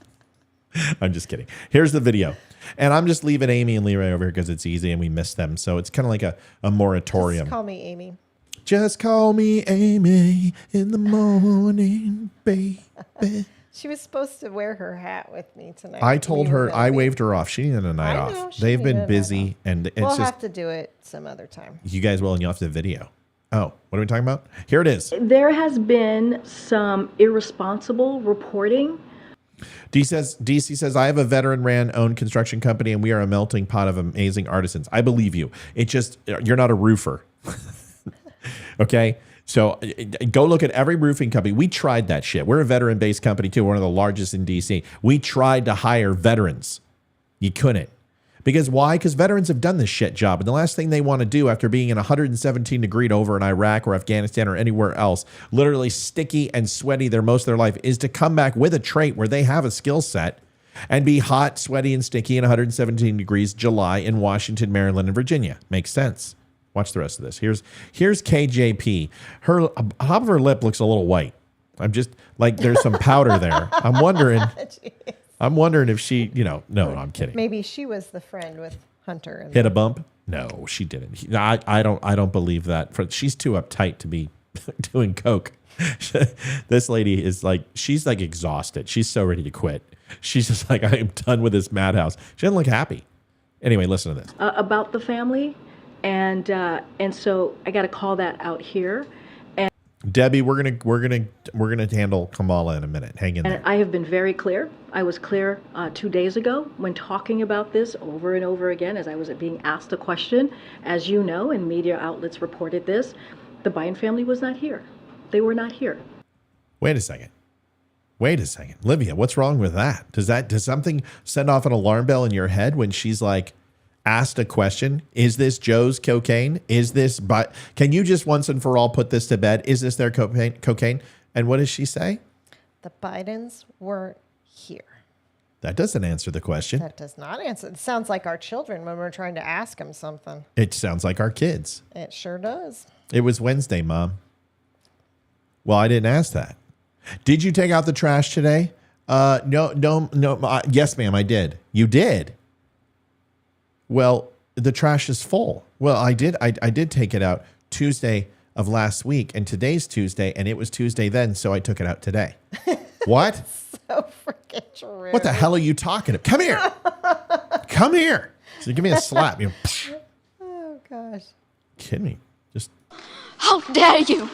I'm just kidding. Here's the video. And I'm just leaving Amy and Leroy over here because it's easy and we miss them. So it's kind of like a moratorium. Just call me Amy. Just call me Amy in the morning, baby. She was supposed to wear her hat with me tonight. I told her, I waved her off. She needed a night off. They've been busy and it's we'll just. We'll have to do it some other time. You guys will, and you'll have to video. Oh, what are we talking about? Here it is. There has been some irresponsible reporting. DC says, I have a veteran owned construction company and we are a melting pot of amazing artisans. I believe you. It just, you're not a roofer. Okay. So go look at every roofing company. We tried that shit. We're a veteran based company too. One of the largest in DC. We tried to hire veterans. You couldn't. Because why? Because veterans have done this shit job. And the last thing they want to do after being in 117 degree over in Iraq or Afghanistan or anywhere else, literally sticky and sweaty there most of their life, is to come back with a trait where they have a skill set and be hot, sweaty, and sticky in 117 degrees July in Washington, Maryland, and Virginia. Makes sense. Watch the rest of this. Here's KJP. Her top of her lip looks a little white. I'm just like, there's some powder there. I'm wondering if she, no, I'm kidding. Maybe she was the friend with Hunter. And hit a bump? No, she didn't. I don't believe that. She's too uptight to be doing coke. This lady is like, she's like exhausted. She's so ready to quit. She's just like, I am done with this madhouse. She doesn't look happy. Anyway, listen to this. About the family. And so I got to call that out here. And Debbie, we're gonna handle Kamala in a minute. Hang in there. I have been very clear. I was clear 2 days ago when talking about this over and over again as I was being asked a question. As you know, and media outlets reported this, the Biden family was not here. They were not here. Wait a second. Olivia, what's wrong with that? Does something send off an alarm bell in your head when she's like, asked a question? Is this Joe's cocaine? Is this, can you just once and for all put this to bed? Is this their cocaine? And what does she say? The Bidens weren't here. That doesn't answer the question. That does not answer. It sounds like our children when we're trying to ask them something. It sounds like our kids. It sure does. It was Wednesday, Mom. Well, I didn't ask that. Did you take out the trash today? No. Yes, ma'am, I did. You did? Well, the trash is full. Well, I did take it out Tuesday of last week, and today's Tuesday, and it was Tuesday then, so I took it out today. What? So freaking true. What the hell are you talking about? Come here. Come here. So give me a slap. Oh, gosh. Kidding me. Just. How dare you?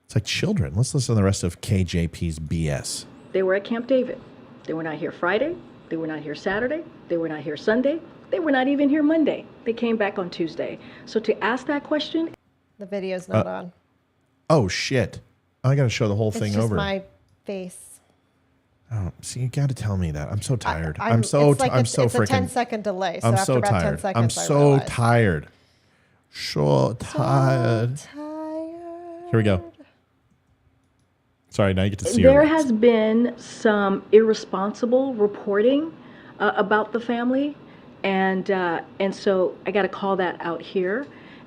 It's like children. Let's listen to the rest of KJP's BS. They were at Camp David. They were not here Friday. They were not here Saturday. They were not here Sunday. They were not even here Monday. They came back on Tuesday. So to ask that question. The video's not on. Oh, shit. I got to show the whole thing over. It's just my face. Oh, see, you got to tell me that. I'm so tired. It's a 10-second delay. So I'm after so about tired. 10 seconds, I'm so tired. So tired. Here we go. Sorry, now you get to see There has been some irresponsible reporting about the family, and so I got to call that out here.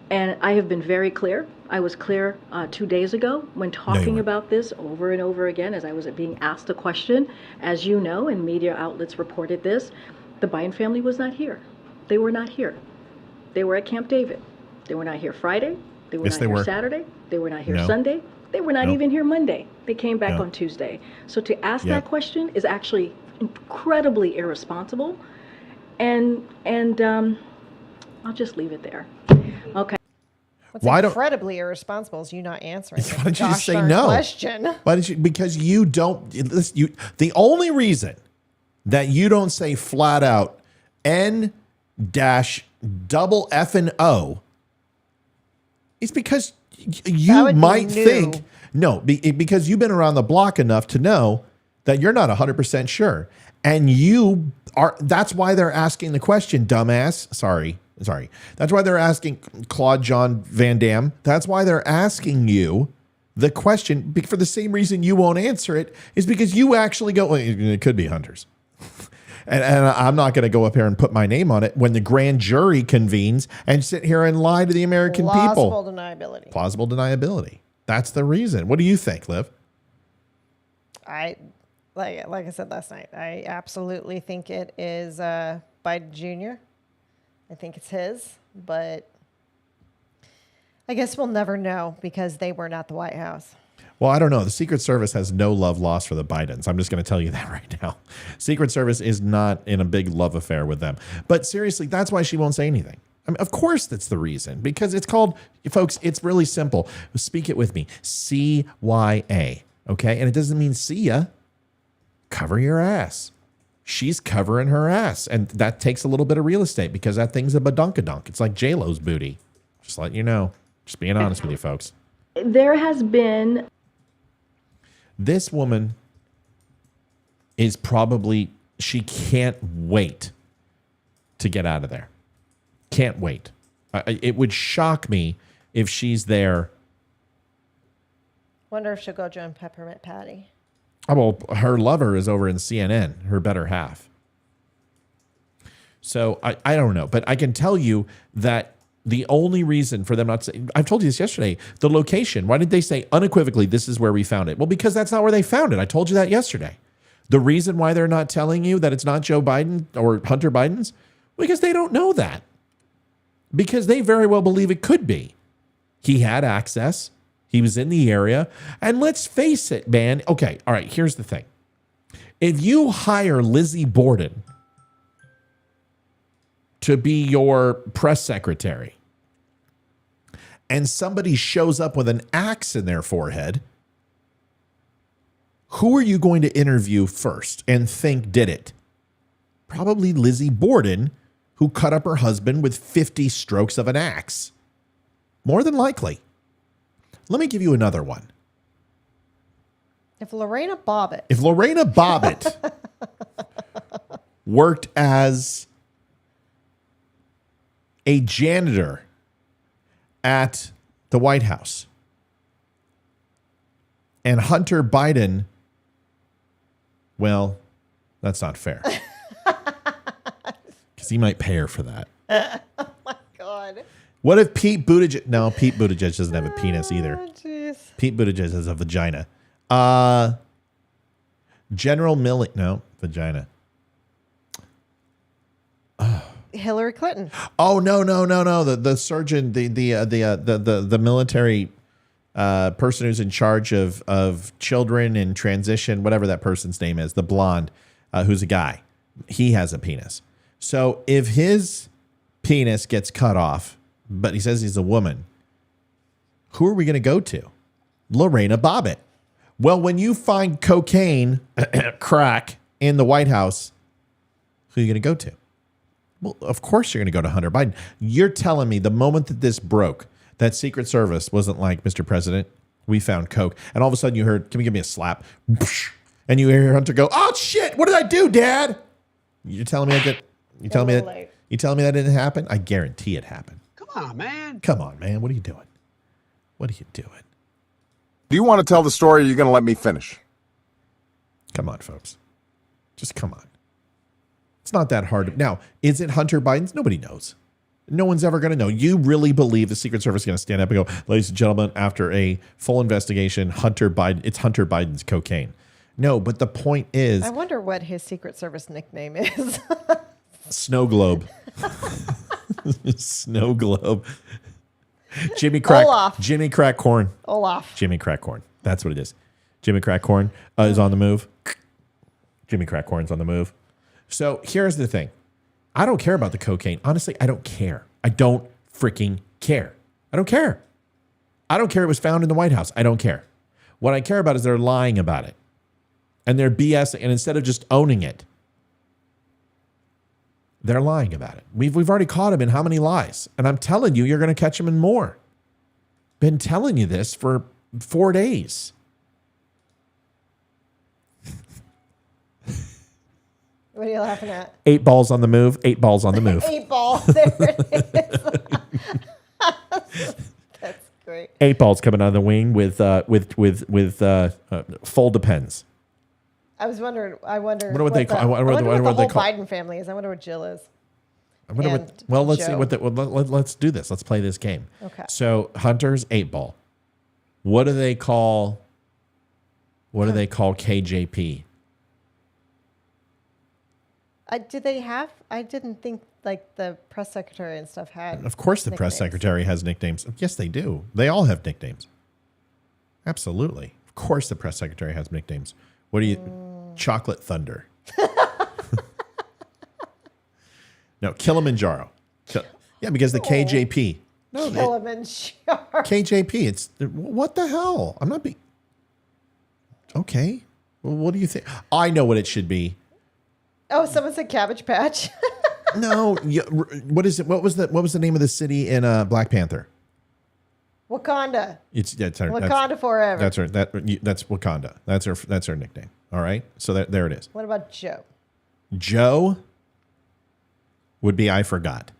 And I have been very clear. I was clear 2 days ago when talking about this over and over again as I was being asked a question. As you know, and media outlets reported this, the Biden family was not here. They were not here. They were at Camp David. They were not here Friday. They were not here Saturday. They were not here Sunday. They were not even here Monday. They came back on Tuesday. So to ask that question is actually incredibly irresponsible. And I'll just leave it there. Okay. What's incredibly irresponsible is you not answering. Why did you just say no? Question. Why did you? Because you don't. The only reason that you don't say flat out N-double F and O is because you might think, no, because you've been around the block enough to know that you're not 100% sure. And you are, that's why they're asking the question, dumbass. Sorry. That's why they're asking Claude John Van Damme. That's why they're asking you the question for the same reason you won't answer it is because you actually go, well, it could be Hunter's. And I'm not going to go up here and put my name on it when the grand jury convenes and sit here and lie to the American people. Plausible deniability. That's the reason. What do you think, Liv? Like I said last night, I absolutely think it is Biden Jr. I think it's his, but I guess we'll never know because they weren't at the White House. Well, I don't know. The Secret Service has no love lost for the Bidens. I'm just going to tell you that right now. Secret Service is not in a big love affair with them. But seriously, that's why she won't say anything. I mean, of course, that's the reason. Because it's called, folks, it's really simple. Speak it with me. CYA. Okay? And it doesn't mean see ya. Cover your ass. She's covering her ass. And that takes a little bit of real estate because that thing's a badunkadunk. It's like J-Lo's booty. Just letting you know. Just being honest with you, folks. There has been... This woman is probably, she can't wait to get out of there. Can't wait. It would shock me if she's there. Wonder if she'll go join Peppermint Patty. Oh, well, her lover is over in CNN, her better half. So I don't know, but I can tell you that the only reason for them not to say, I've told you this yesterday, the location. Why did they say unequivocally, this is where we found it? Well, because that's not where they found it. I told you that yesterday. The reason why they're not telling you that it's not Joe Biden or Hunter Biden's, because they don't know that. Because they very well believe it could be. He had access. He was in the area. And let's face it, man. Okay, all right, here's the thing. If you hire Lizzie Borden to be your press secretary, and somebody shows up with an axe in their forehead, who are you going to interview first and think did it? Probably Lizzie Borden, who cut up her husband with 50 strokes of an axe. More than likely. Let me give you another one. If Lorena Bobbitt worked as a janitor at the White House, and Hunter Biden, well, that's not fair. Because he might pay her for that. Oh my God. What if Pete Buttigieg, no, Pete Buttigieg doesn't have a penis either. Geez. Pete Buttigieg has a vagina. General Milley, no, vagina. Hillary Clinton. Oh no. The surgeon, the military person who's in charge of children in transition, whatever that person's name is, the blonde, who's a guy. He has a penis. So if his penis gets cut off, but he says he's a woman, who are we going to go to? Lorena Bobbitt. Well, when you find cocaine, crack in the White House, who are you going to go to? Well, of course you're going to go to Hunter Biden. You're telling me the moment that this broke, that Secret Service wasn't like, Mr. President, we found coke. And all of a sudden you heard, can you give me a slap? And you hear Hunter go, oh shit, what did I do, Dad? You're telling me that didn't happen? I guarantee it happened. Come on, man. What are you doing? Do you want to tell the story or are you going to let me finish? Come on, folks. Just come on. It's not that hard. Now, is it Hunter Biden's? Nobody knows. No one's ever going to know. You really believe the Secret Service is going to stand up and go, ladies and gentlemen, after a full investigation, it's Hunter Biden's cocaine. No, but the point is... I wonder what his Secret Service nickname is. Snow Globe. Snow Globe. Jimmy Crack Corn. Olaf. Jimmy Crack Corn. That's what it is. Jimmy Crack Corn is on the move. Jimmy Crack Corn's on the move. So here's the thing. I don't care about the cocaine. Honestly, I don't care. I don't freaking care. I don't care. I don't care it was found in the White House. I don't care. What I care about is they're lying about it. And they're BS. And instead of just owning it, they're lying about it. We've already caught them in how many lies? And I'm telling you, you're going to catch them in more. been telling you this for 4 days. What are you laughing at? 8 balls on the move. 8 balls on the move. 8 ball. There it is. That's great. 8 balls coming out of the wing with full depends. I wonder what they call. I wonder what what the they whole call. Biden family is. I wonder what Jill is. I wonder And what. Well, let's see Joe. what. Let's do this. Let's play this game. Okay. So Hunter's 8 ball. What do they call? What do they call KJP? Did they have? I didn't think like the press secretary and stuff had. Of course, the press nicknames. secretary has nicknames. Yes, they do. They all have nicknames. Absolutely. Of course, the press secretary has nicknames. What do you? Chocolate Thunder. No, Kilimanjaro. Yeah, because the KJP. No, Kilimanjaro. KJP. It's what the hell? I'm not being. Okay. Well, what do you think? I know what it should be. Oh, someone said Cabbage Patch. No, what is it? What was the name of the city in Black Panther? Wakanda. That's Wakanda forever. That's Wakanda. That's her nickname. All right. So there it is. What about Joe? Joe would be I forgot.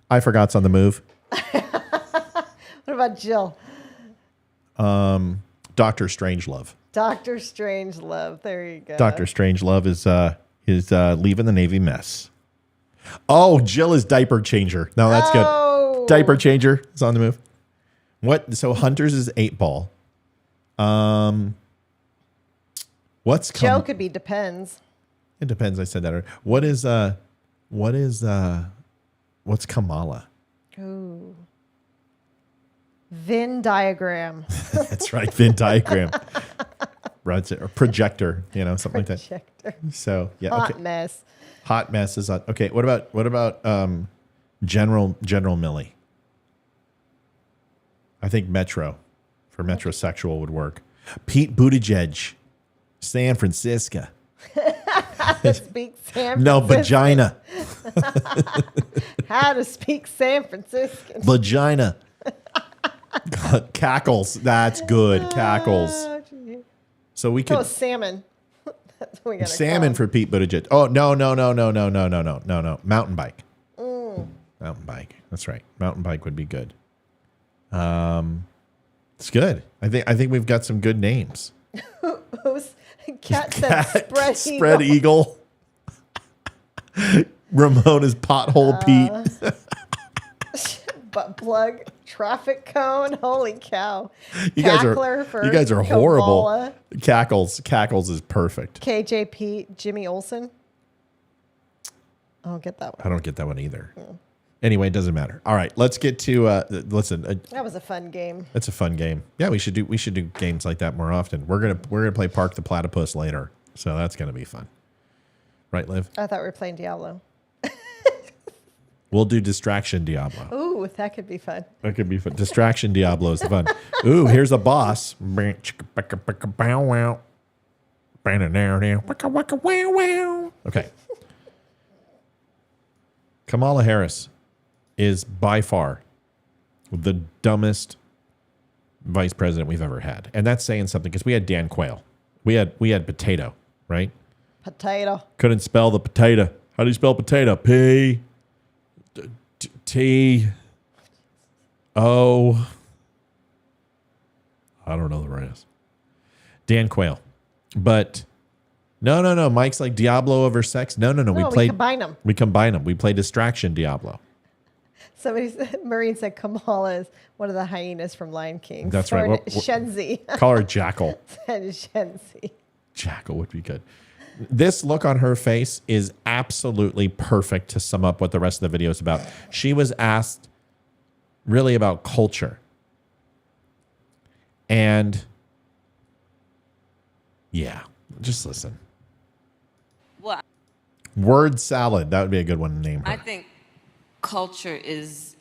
I forgot's on the move. What about Jill? Dr. Strangelove. Dr. Strangelove. There you go. Dr. Strangelove is leaving the Navy mess. Oh, Jill is diaper changer. No, that's good. Diaper changer is on the move. What? So Hunter's is 8 ball. What's Joe could be depends. It depends. I said that already. What's Kamala? Ooh. Venn diagram. That's right. Venn diagram. Right. Or projector, something like that. Projector. So yeah. Hot mess. Hot mess is on. Okay. What about General Milley? I think Metro for metrosexual would work. Pete Buttigieg, San Francisco. How to speak San Francisco. No, vagina. How to speak San Francisco. Vagina. Cackles. That's good. Cackles. So we could. Oh, salmon. That's what we gotta salmon call for Pete Buttigieg. Oh, no. Mountain bike. Mountain bike. That's right. Mountain bike would be good. It's good. I think we've got some good names. Who's cat said spread eagle. Ramona's pothole Pete. Butt plug, traffic cone. Holy cow! You guys are horrible. Cackles is perfect. KJP, Jimmy Olsen. I don't get that one. I don't get that one either. Anyway, it doesn't matter. All right, let's get to listen. That was a fun game. It's a fun game. Yeah, we should do games like that more often. We're gonna play Park the Platypus later, so that's gonna be fun. Right, Liv? I thought we were playing Diablo. We'll do Distraction Diablo. Ooh, that could be fun. That could be fun. Distraction Diablo is fun. Ooh, here's a boss. Okay. Kamala Harris is by far the dumbest vice president we've ever had. And that's saying something because we had Dan Quayle. We had potato, right? Potato. Couldn't spell the potato. How do you spell potato? P T O. I don't know the rest. Dan Quayle. But no. Mike's like Diablo over sex. No. We combine them. We combine them. We play Distraction Diablo. Marine said Kamala is one of the hyenas from Lion King. That's right. Shenzi. Call her Jackal. Shenzi. Jackal would be good. This look on her face is absolutely perfect to sum up what the rest of the video is about. She was asked really about culture. And yeah, just listen. Well, word salad. That would be a good one to name her. I think culture is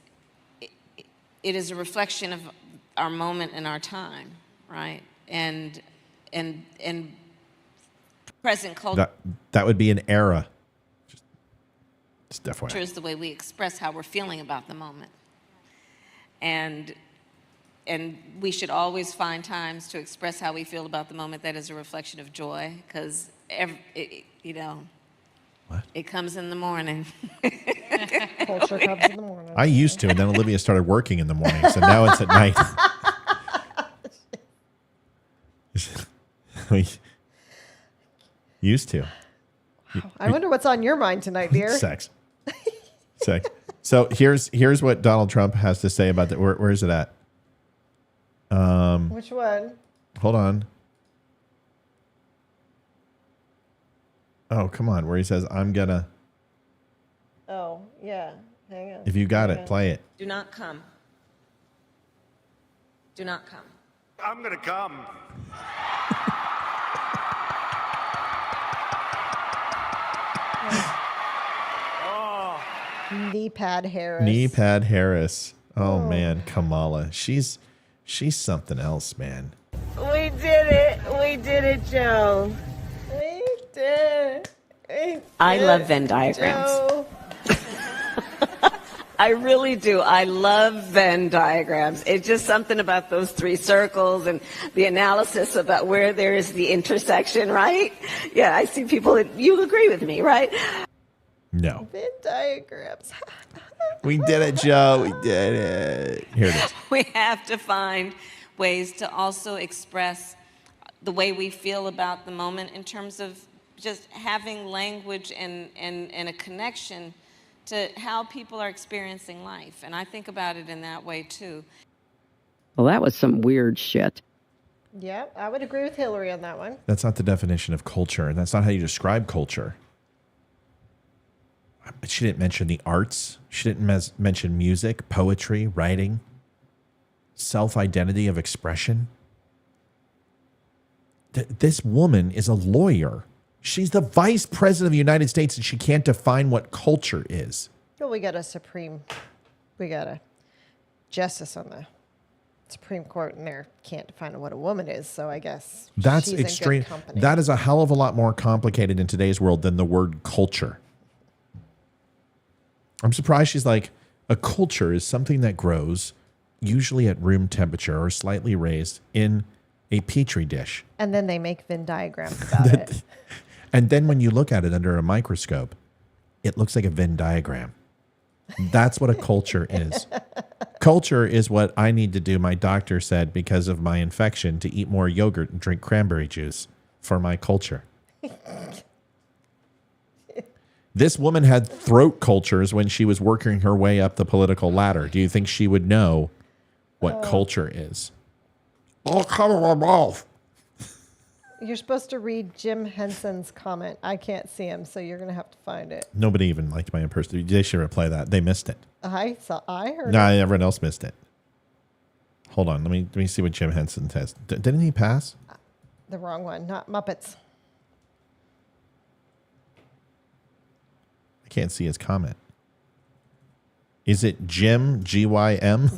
a reflection of our moment in our time, right? And present culture that would be an era. Just FYI. is the way we express how we're feeling about the moment. and we should always find times to express how we feel about the moment that is a reflection of joy, because it comes in the morning. Culture comes in the morning. I used to, and then Olivia started working in the morning, so now it's at night. Used to. I wonder what's on your mind tonight, dear. Sex. So here's what Donald Trump has to say about that. Where is it at? Which one? Hold on. Oh, come on. Where he says, I'm gonna. Oh, yeah. Hang on. If you got it, play it. Do not come. Do not come. I'm gonna come. Knee pad Harris. Knee pad Harris. Oh man, Kamala. She's something else, man. We did it. We did it, Joe. We did it. I love Venn diagrams. Joe. I really do. I love Venn diagrams. It's just something about those three circles and the analysis about where there is the intersection, right? Yeah, I see people that you agree with me, right? No. Venn diagrams. We did it, Joe. We did it. Here it is. We have to find ways to also express the way we feel about the moment in terms of just having language and a connection to how people are experiencing life. And I think about it in that way, too. Well, that was some weird shit. Yeah, I would agree with Hillary on that one. That's not the definition of culture, and that's not how you describe culture. She didn't mention the arts. She didn't mention music, poetry, writing, self-identity of expression. This woman is a lawyer. She's the vice president of the United States, and she can't define what culture is. Well, we got a justice on the Supreme Court, and they can't define what a woman is. So I guess that's she's extreme. In good company. That is a hell of a lot more complicated in today's world than the word culture. I'm surprised she's like, a culture is something that grows usually at room temperature or slightly raised in a petri dish. And then they make Venn diagrams about it. And then when you look at it under a microscope, it looks like a Venn diagram. That's what a culture is. Culture is what I need to do, my doctor said, because of my infection, to eat more yogurt and drink cranberry juice for my culture. This woman had throat cultures when she was working her way up the political ladder. Do you think she would know what culture is? Oh, come on, mouth. You're supposed to read Jim Henson's comment. I can't see him, so you're going to have to find it. Nobody even liked my impersonation. They should replay that. They missed it. I heard No, it. everyone else missed it. Hold on. Let me see what Jim Henson says. Didn't he pass? The wrong one, not Muppets. I can't see his comment. Is it Jim, G-Y-M?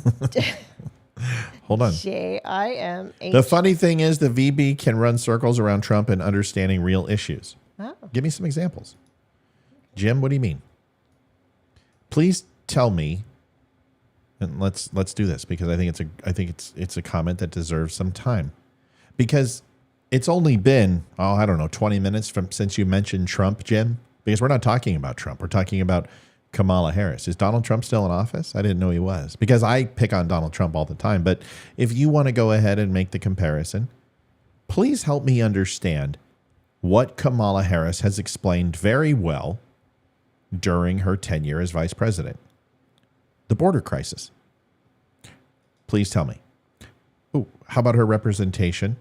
Hold on. J-I-M-H. The funny thing is the VB can run circles around Trump and understanding real issues. Oh. Give me some examples. Jim, what do you mean? Please tell me, and let's do this because I think it's a comment that deserves some time. Because it's only been, I don't know, 20 minutes since you mentioned Trump, Jim. Because we're not talking about Trump. We're talking about Kamala Harris. Is Donald Trump still in office? I didn't know he was. Because I pick on Donald Trump all the time. But if you want to go ahead and make the comparison, please help me understand what Kamala Harris has explained very well during her tenure as vice president. The border crisis. Please tell me. Ooh, how about her representation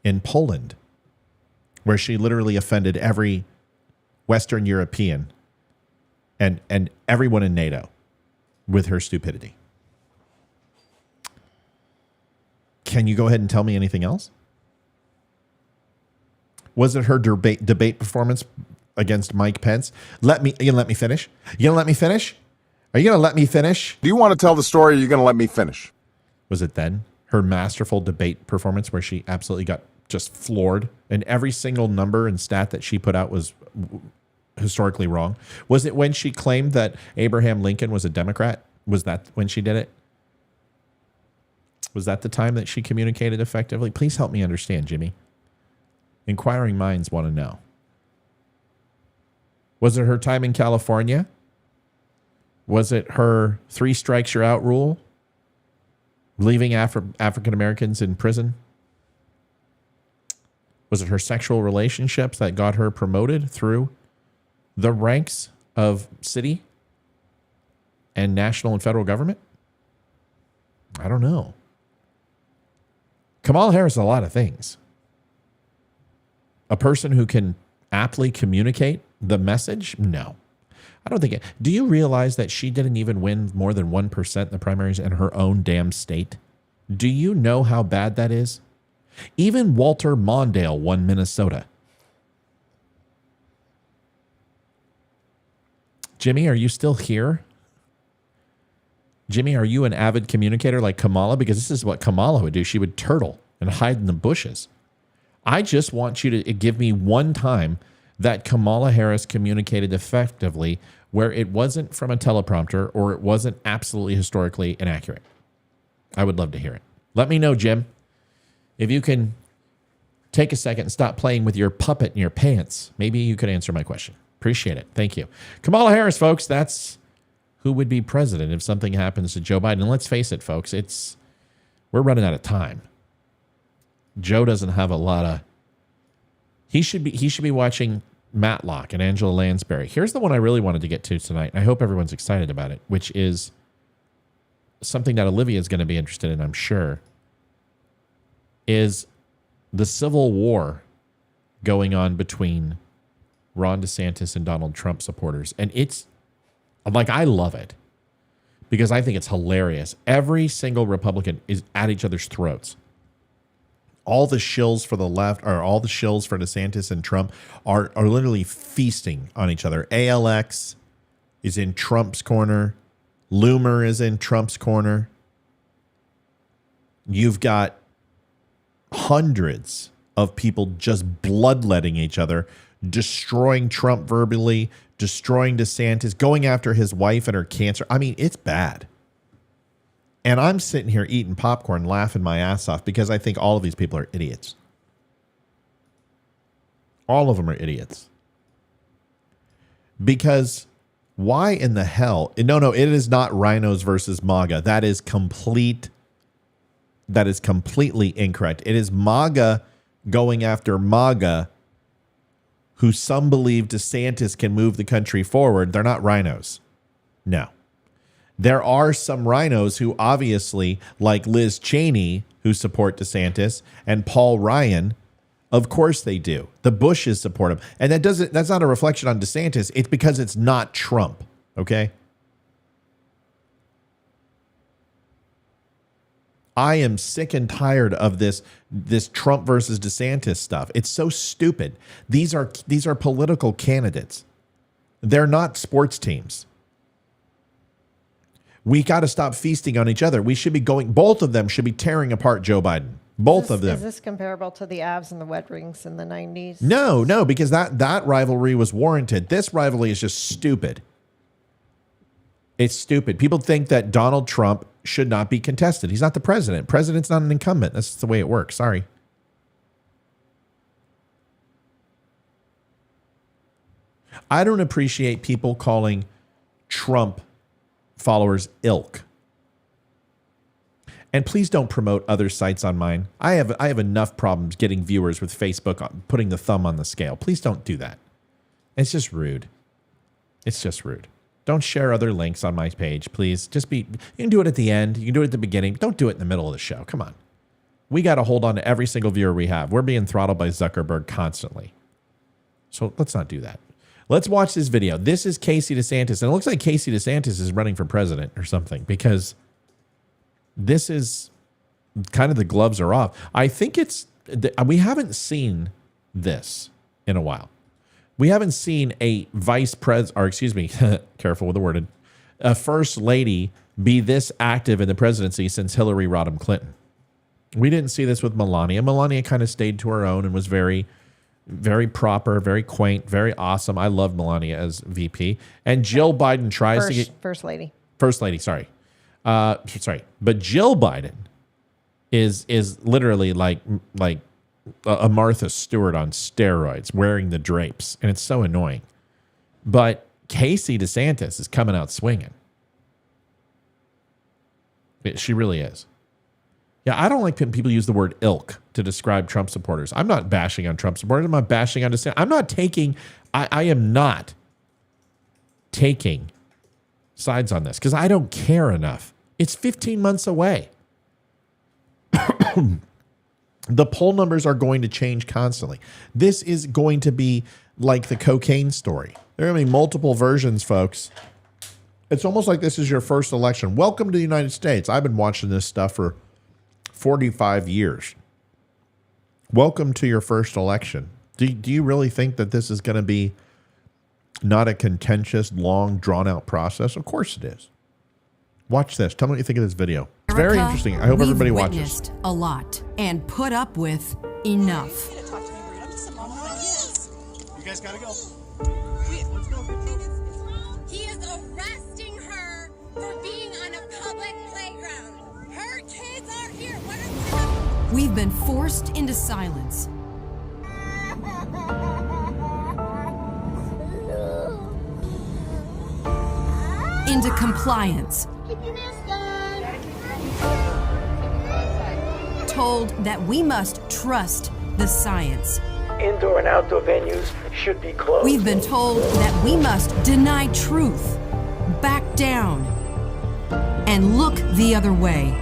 in Poland, where she literally offended every Western European and everyone in NATO with her stupidity? Can you go ahead and tell me anything else? Was it her debate performance against Mike Pence? You gonna let me finish? You gonna let me finish? Are you gonna let me finish? Do you want to tell the story or are you going to let me finish? Was it then her masterful debate performance where she absolutely got just floored and every single number and stat that she put out was historically wrong? Was it when she claimed that Abraham Lincoln was a Democrat? Was that when she did it? Was that the time that she communicated effectively? Please help me understand, Jimmy. Inquiring minds want to know. Was it her time in California? Was it her 3 strikes you're out rule? Leaving African Americans in prison? Was it her sexual relationships that got her promoted through the ranks of city and national and federal government? I don't know. Kamala Harris is a lot of things. A person who can aptly communicate the message? No. I don't think it. Do you realize that she didn't even win more than 1% in the primaries in her own damn state? Do you know how bad that is? Even Walter Mondale won Minnesota. Jimmy, are you still here? Jimmy, are you an avid communicator like Kamala? Because this is what Kamala would do. She would turtle and hide in the bushes. I just want you to give me one time that Kamala Harris communicated effectively where it wasn't from a teleprompter or it wasn't absolutely historically inaccurate. I would love to hear it. Let me know, Jim. If you can take a second and stop playing with your puppet in your pants, maybe you could answer my question. Appreciate it. Thank you. Kamala Harris, folks, that's who would be president if something happens to Joe Biden. And let's face it, folks, we're running out of time. Joe doesn't have a lot of... He should be watching Matlock and Angela Lansbury. Here's the one I really wanted to get to tonight. I hope everyone's excited about it, which is something that Olivia is going to be interested in, I'm sure, is the civil war going on between Ron DeSantis and Donald Trump supporters. And it's like, I love it because I think it's hilarious. Every single Republican is at each other's throats. All the shills for the left, or all the shills for DeSantis and Trump are literally feasting on each other. ALX is in Trump's corner. Loomer is in Trump's corner. You've got hundreds of people just bloodletting each other, destroying Trump verbally, destroying DeSantis, going after his wife and her cancer. I mean, it's bad. And I'm sitting here eating popcorn, laughing my ass off because I think all of these people are idiots. All of them are idiots. Because why in the hell? No, it is not rhinos versus MAGA. That is completely incorrect. It is MAGA going after MAGA, who some believe DeSantis can move the country forward. They're not rhinos. No. There are some rhinos who obviously, like Liz Cheney, who support DeSantis, and Paul Ryan, of course they do. The Bushes support him. And that's not a reflection on DeSantis. It's because it's not Trump, okay? I am sick and tired of this Trump versus DeSantis stuff. It's so stupid. These are political candidates. They're not sports teams. We got to stop feasting on each other. We should be both of them should be tearing apart Joe Biden. Both of them. Is this comparable to the Avs and the Red Wings in the 90s? No, because that rivalry was warranted. This rivalry is just stupid. It's stupid. People think that Donald Trump should not be contested. He's not the president. President's not an incumbent. That's the way it works. Sorry. I don't appreciate people calling Trump followers ilk. And please don't promote other sites on mine. I have enough problems getting viewers with Facebook putting the thumb on the scale. Please don't do that. It's just rude. It's just rude. Don't share other links on my page, please. You can do it at the end. You can do it at the beginning. Don't do it in the middle of the show. Come on. We got to hold on to every single viewer we have. We're being throttled by Zuckerberg constantly. So let's not do that. Let's watch this video. This is Casey DeSantis. And it looks like Casey DeSantis is running for president or something because this is kind of the gloves are off. I think we haven't seen this in a while. We haven't seen a careful with the wording, a first lady be this active in the presidency since Hillary Rodham Clinton. We didn't see this with Melania. Melania kind of stayed to her own and was very, very proper, very quaint, very awesome. I love Melania as VP. And Jill Biden tries to get... First lady. First lady, sorry. But Jill Biden is literally like a Martha Stewart on steroids, wearing the drapes, and it's so annoying. But Casey DeSantis is coming out swinging. She really is. Yeah, I don't like when people use the word ilk to describe Trump supporters. I'm not bashing on Trump supporters. I'm not bashing on DeSantis. I am not taking sides on this because I don't care enough. It's 15 months away. The poll numbers are going to change constantly. This is going to be like the cocaine story. There are going to be multiple versions, folks. It's almost like this is your first election. Welcome to the United States. I've been watching this stuff for 45 years. Welcome to your first election. Do you really think that this is going to be not a contentious, long, drawn-out process? Of course it is. Watch this. Tell me what you think of this video. It's very interesting. I hope everybody watches. We've witnessed a lot and put up with enough. You guys gotta go. Let's go. He is arresting her for being on a public playground. Her kids are here. We've been forced into silence. Into compliance. Told that we must trust the science. Indoor and outdoor venues should be closed. We've been told that we must deny truth, back down, and look the other way.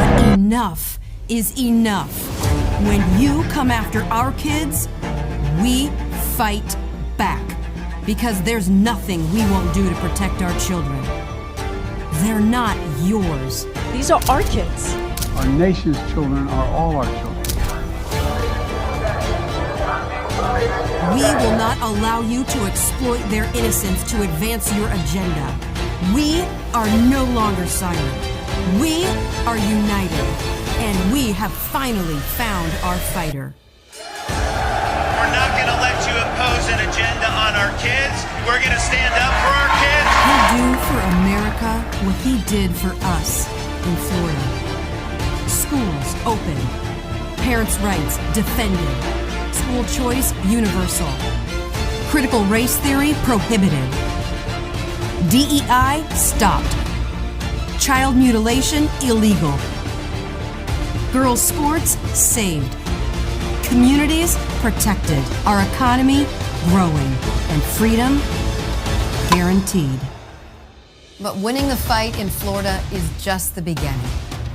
But enough is enough. When you come after our kids, we fight back. Because there's nothing we won't do to protect our children. They're not yours. These are our kids. Our nation's children are all our children. We will not allow you to exploit their innocence to advance your agenda. We are no longer silent. We are united. And we have finally found our fighter. We're not going to let you impose an agenda on our kids. We're going to stand up for our kids. He'll do for America what he did for us in Florida. Schools open. Parents' rights defended. School choice universal. Critical race theory prohibited. DEI stopped. Child mutilation illegal. Girls' sports saved. Communities protected. Our economy growing. And freedom guaranteed. But winning the fight in Florida is just the beginning.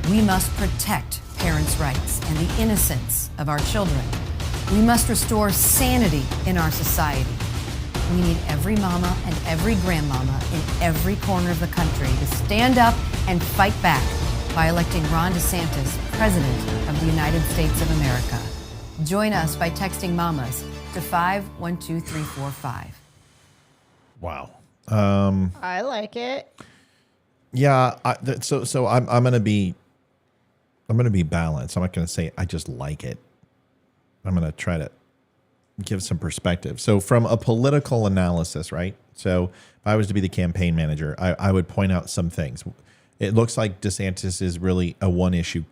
We must protect parents' rights and the innocence of our children. We must restore sanity in our society. We need every mama and every grandmama in every corner of the country to stand up and fight back by electing Ron DeSantis President of the United States of America. Join us by texting MAMAS to 512345. Wow. I like it. Yeah. So I'm gonna be balanced. I'm not gonna say I just like it. I'm gonna try to give some perspective. So from a political analysis, right? So if I was to be the campaign manager, I would point out some things. It looks like DeSantis is really a one-issue,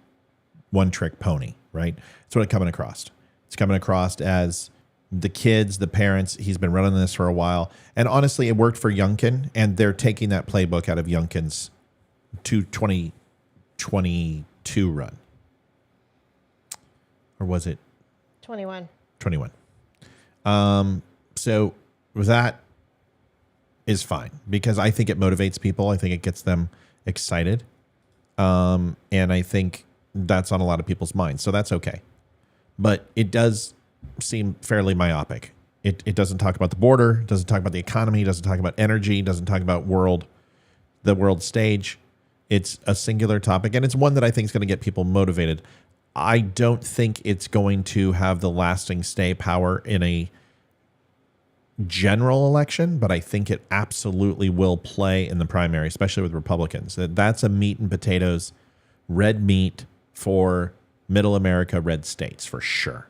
one-trick pony, right? That's what it's coming across. It's coming across as the kids, the parents. He's been running this for a while. And honestly, it worked for Youngkin, and they're taking that playbook out of Youngkin's 2022 run. Or was it? 21. 21. So that is fine because I think it motivates people. I think it gets them excited. And I think that's on a lot of people's minds. So that's okay. But it does seem fairly myopic. It doesn't talk about the border, it doesn't talk about the economy, it doesn't talk about energy, it doesn't talk about the world stage. It's a singular topic, and it's one that I think is going to get people motivated. I don't think it's going to have the lasting stay power in a general election, but I think it absolutely will play in the primary, especially with Republicans. That's a meat and potatoes, red meat for middle America, red states for sure.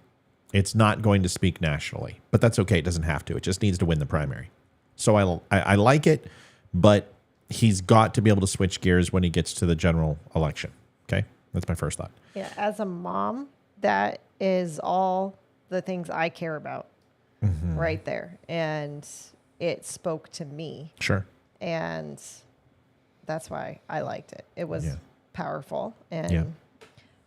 It's not going to speak nationally, but that's okay. It doesn't have to. It just needs to win the primary. So I like it, but he's got to be able to switch gears when he gets to the general election. Okay, that's my first thought. Yeah, as a mom, that is all the things I care about right there. And it spoke to me. Sure. And that's why I liked it. It was powerful. And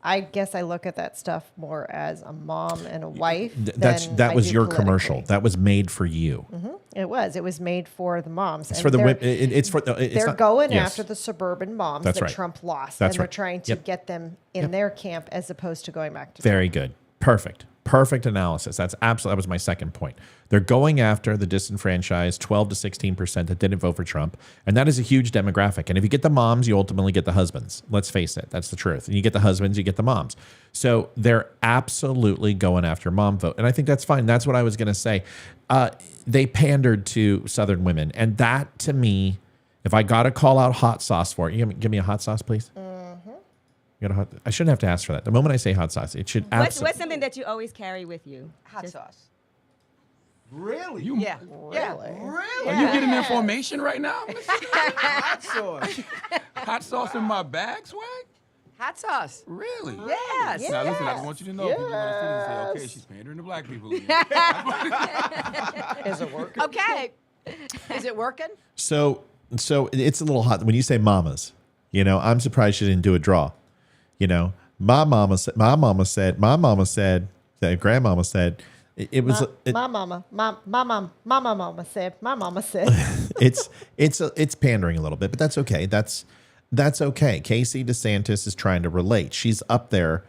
I guess I look at that stuff more as a mom and a wife. That was your commercial. That was made for you. It was. It was made for the moms. It's for the women. They're going after the suburban moms that Trump lost. That's and they're right. trying to get them in their camp as opposed to going back to Very good. Perfect analysis. That was my second point. They're going after the disenfranchised 12 to 16% that didn't vote for Trump. And that is a huge demographic. And if you get the moms, you ultimately get the husbands. Let's face it. That's the truth. And you get the husbands, you get the moms. So they're absolutely going after mom vote. And I think that's fine. That's what I was going to say. They pandered to Southern women. And that, to me, if I got to call out hot sauce for it, you give me a hot sauce, please? I shouldn't have to ask for that. The moment I say hot sauce, it should absolutely. What's something that you always carry with you? Hot sauce. Really? Yeah. Really? Are you getting information right now? Hot sauce. Hot sauce in my bag, swag? Hot sauce. Really? Yes. Now listen, I just want you to know people are going to sit and say, okay, she's pandering to black people. Is it working? Okay. Is it working? So it's a little hot. When you say mamas, I'm surprised she didn't do a draw. My mama said, that grandmama said, it was my mama said. it's pandering a little bit, but that's okay. That's okay. Casey DeSantis is trying to relate. She's up there,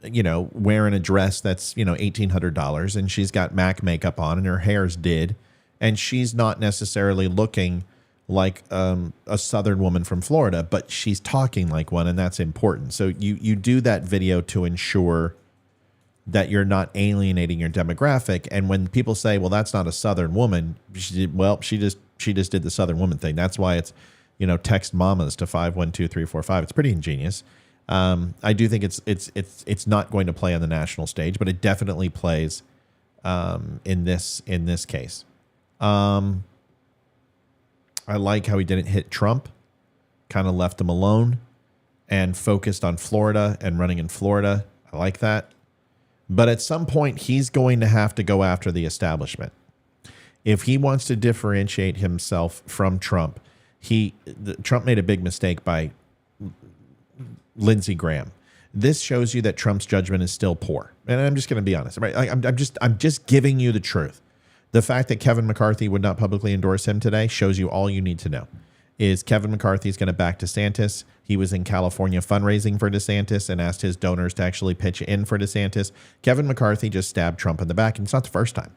wearing a dress that's $1,800, and she's got MAC makeup on, and her hair's did, and she's not necessarily looking like a Southern woman from Florida, but she's talking like one, and that's important. So you do that video to ensure that you're not alienating your demographic. And when people say, well, that's not a Southern woman, she just did the Southern woman thing. That's why it's, text mamas to 512-345. It's pretty ingenious. I do think it's not going to play on the national stage, but it definitely plays in this case. I like how he didn't hit Trump, kind of left him alone and focused on Florida and running in Florida. I like that. But at some point, he's going to have to go after the establishment. If he wants to differentiate himself from Trump, Trump made a big mistake by Lindsey Graham. This shows you that Trump's judgment is still poor. And I'm just going to be honest, right? I'm just giving you the truth. The fact that Kevin McCarthy would not publicly endorse him today shows you all you need to know. Is Kevin McCarthy is going to back DeSantis. He was in California fundraising for DeSantis and asked his donors to actually pitch in for DeSantis. Kevin McCarthy just stabbed Trump in the back, and it's not the first time.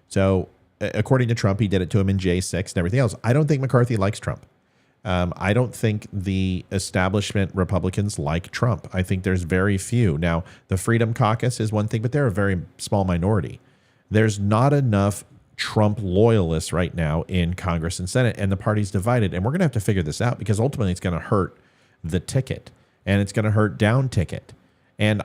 So according to Trump, he did it to him in J6 and everything else. I don't think McCarthy likes Trump. I don't think the establishment Republicans like Trump. I think there's very few. Now, the Freedom Caucus is one thing, but they're a very small minority. There's not enough Trump loyalists right now in Congress and Senate, and the party's divided. And we're going to have to figure this out because ultimately it's going to hurt the ticket, and it's going to hurt down ticket. And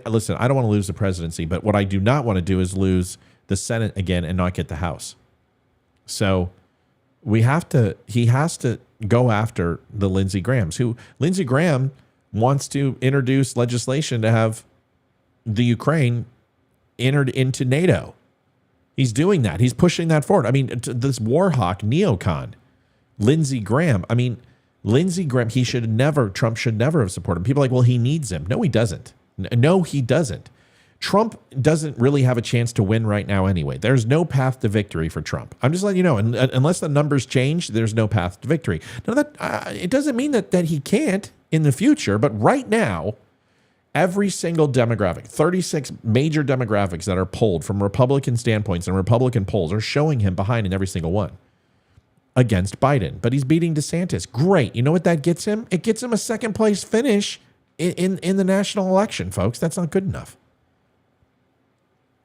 listen, I don't want to lose the presidency, but what I do not want to do is lose the Senate again and not get the House. So he has to go after the Lindsey Grahams, who Lindsey Graham wants to introduce legislation to have the Ukraine entered into NATO. He's doing that. He's pushing that forward. I mean, this war hawk neocon, Lindsey Graham. I mean, Lindsey Graham, Trump should never have supported him. People are like, well, he needs him. No, he doesn't. No, he doesn't. Trump doesn't really have a chance to win right now anyway. There's no path to victory for Trump. I'm just letting you know. And unless the numbers change, there's no path to victory. Now, it doesn't mean that he can't in the future, but right now, every single demographic, 36 major demographics that are polled from Republican standpoints and Republican polls are showing him behind in every single one against Biden. But he's beating DeSantis. Great. You know what that gets him? It gets him a second place finish in the national election, folks. That's not good enough.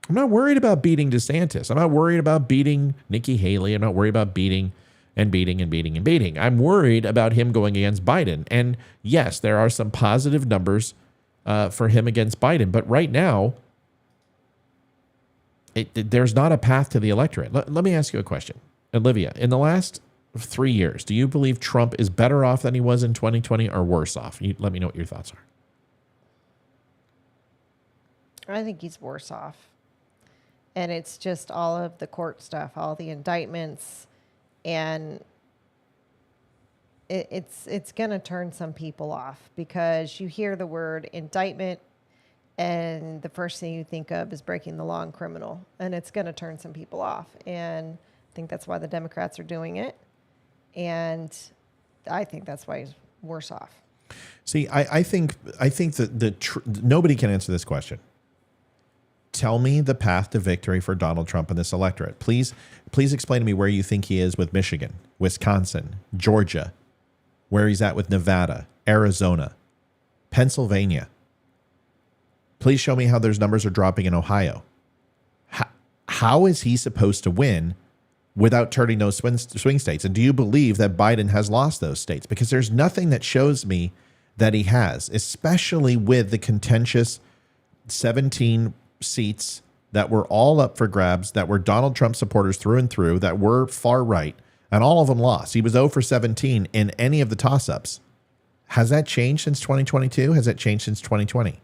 I'm not worried about beating DeSantis. I'm not worried about beating Nikki Haley. I'm not worried about beating. I'm worried about him going against Biden. And yes, there are some positive numbers for him against Biden. But right now, there's not a path to the electorate. Let me ask you a question. Olivia, in the last of 3 years, do you believe Trump is better off than he was in 2020 or worse off? Let me know what your thoughts are. I think he's worse off. And it's just all of the court stuff, all the indictments, and it's going to turn some people off because you hear the word indictment and the first thing you think of is breaking the law and criminal, and it's going to turn some people off. And I think that's why the Democrats are doing it. And I think that's why he's worse off. See, I think that nobody can answer this question. Tell me the path to victory for Donald Trump in this electorate. Please explain to me where you think he is with Michigan, Wisconsin, Georgia, where he's at with Nevada, Arizona, Pennsylvania. Please show me how those numbers are dropping in Ohio. How is he supposed to win without turning those swing states? And do you believe that Biden has lost those states? Because there's nothing that shows me that he has, especially with the contentious 17 seats that were all up for grabs, that were Donald Trump supporters through and through, that were far right, and all of them lost. He was 0 for 17 in any of the toss-ups. Has that changed since 2022? Has that changed since 2020?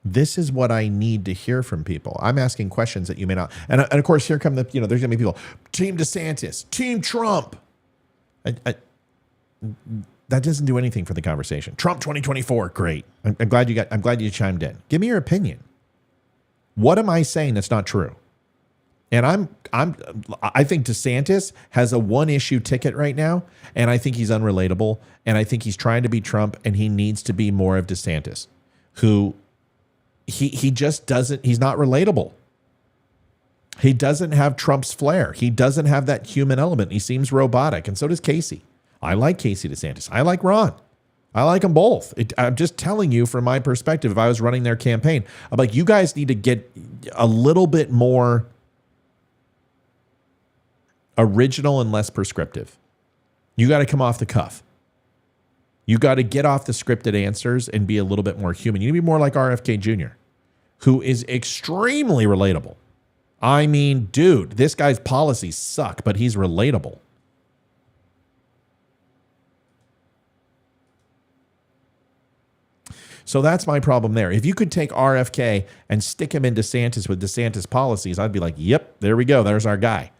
This is what I need to hear from people. I'm asking questions that you may not. And of course, here come there's going to be people, Team DeSantis, Team Trump. That doesn't do anything for the conversation. Trump 2024, great. I'm glad you chimed in. Give me your opinion. What am I saying that's not true? And I think DeSantis has a one-issue ticket right now, and I think he's unrelatable, and I think he's trying to be Trump, and he needs to be more of DeSantis, who he just doesn't, he's not relatable. He doesn't have Trump's flair. He doesn't have that human element. He seems robotic, and so does Casey. I like Casey DeSantis. I like Ron. I like them both. I'm just telling you from my perspective, if I was running their campaign, I'm like, you guys need to get a little bit more original and less prescriptive. You got to come off the cuff. You got to get off the scripted answers and be a little bit more human. You need to be more like RFK Jr., who is extremely relatable. I mean, dude, this guy's policies suck, but he's relatable. So that's my problem there. If you could take RFK and stick him in DeSantis with DeSantis policies, I'd be like, yep, there we go. There's our guy.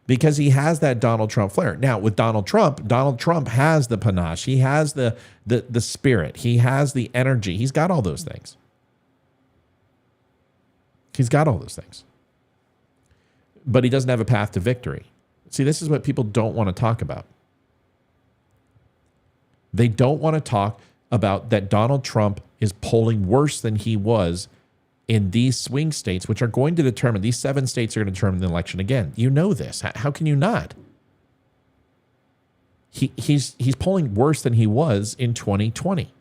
Because he has that Donald Trump flair. Now, with Donald Trump has the panache. He has the spirit. He has the energy. He's got all those things. But he doesn't have a path to victory. See, this is what people don't want to talk about. They don't want to talk about that Donald Trump is polling worse than he was in these swing states, which are going to determine, these 7 states are going to determine the election again. You know this. How can you not? He's polling worse than he was in 2020.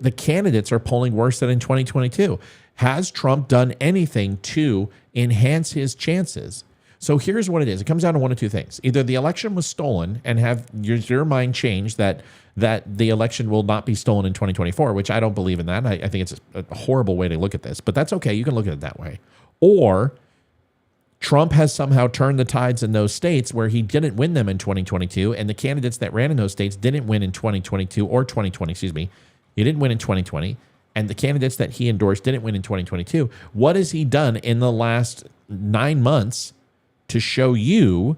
The candidates are polling worse than in 2022. Has Trump done anything to enhance his chances? So here's what it is. It comes down to one of two things. Either the election was stolen and have your mind changed that the election will not be stolen in 2024, which I don't believe in that. I think it's a horrible way to look at this, but that's okay. You can look at it that way. Or Trump has somehow turned the tides in those states where he didn't win them in 2022, and the candidates that ran in those states didn't win in 2022 or 2020, excuse me. He didn't win in 2020, and the candidates that he endorsed didn't win in 2022. What has he done in the last 9 months to show you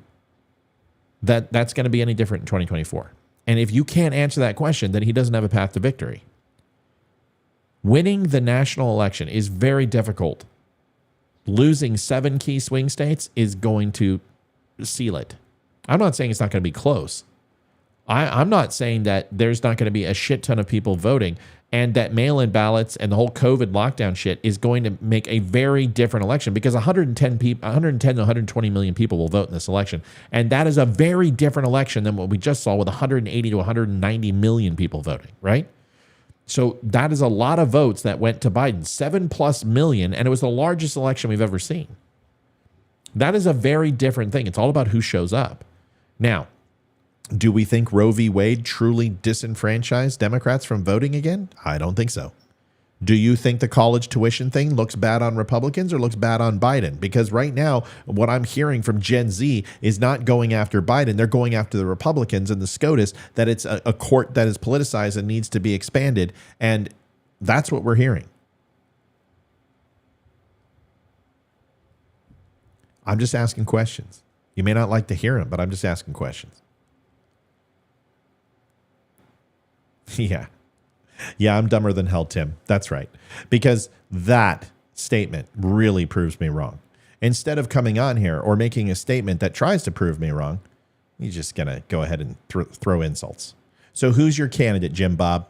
that that's going to be any different in 2024? And if you can't answer that question, then he doesn't have a path to victory. Winning the national election is very difficult. Losing 7 key swing states is going to seal it. I'm not saying it's not going to be close. I'm not saying that there's not going to be a shit ton of people voting and that mail-in ballots and the whole COVID lockdown shit is going to make a very different election, because 110 to 120 million people will vote in this election. And that is a very different election than what we just saw with 180 to 190 million people voting, right? So that is a lot of votes that went to Biden, 7+ million, and it was the largest election we've ever seen. That is a very different thing. It's all about who shows up. Now, do we think Roe v. Wade truly disenfranchised Democrats from voting again? I don't think so. Do you think the college tuition thing looks bad on Republicans or looks bad on Biden? Because right now, what I'm hearing from Gen Z is not going after Biden. They're going after the Republicans and the SCOTUS, that it's a court that is politicized and needs to be expanded. And that's what we're hearing. I'm just asking questions. You may not like to hear them, but I'm just asking questions. Yeah. Yeah, I'm dumber than hell, Tim. That's right. Because that statement really proves me wrong. Instead of coming on here or making a statement that tries to prove me wrong, you're just going to go ahead and throw insults. So who's your candidate, Jim Bob?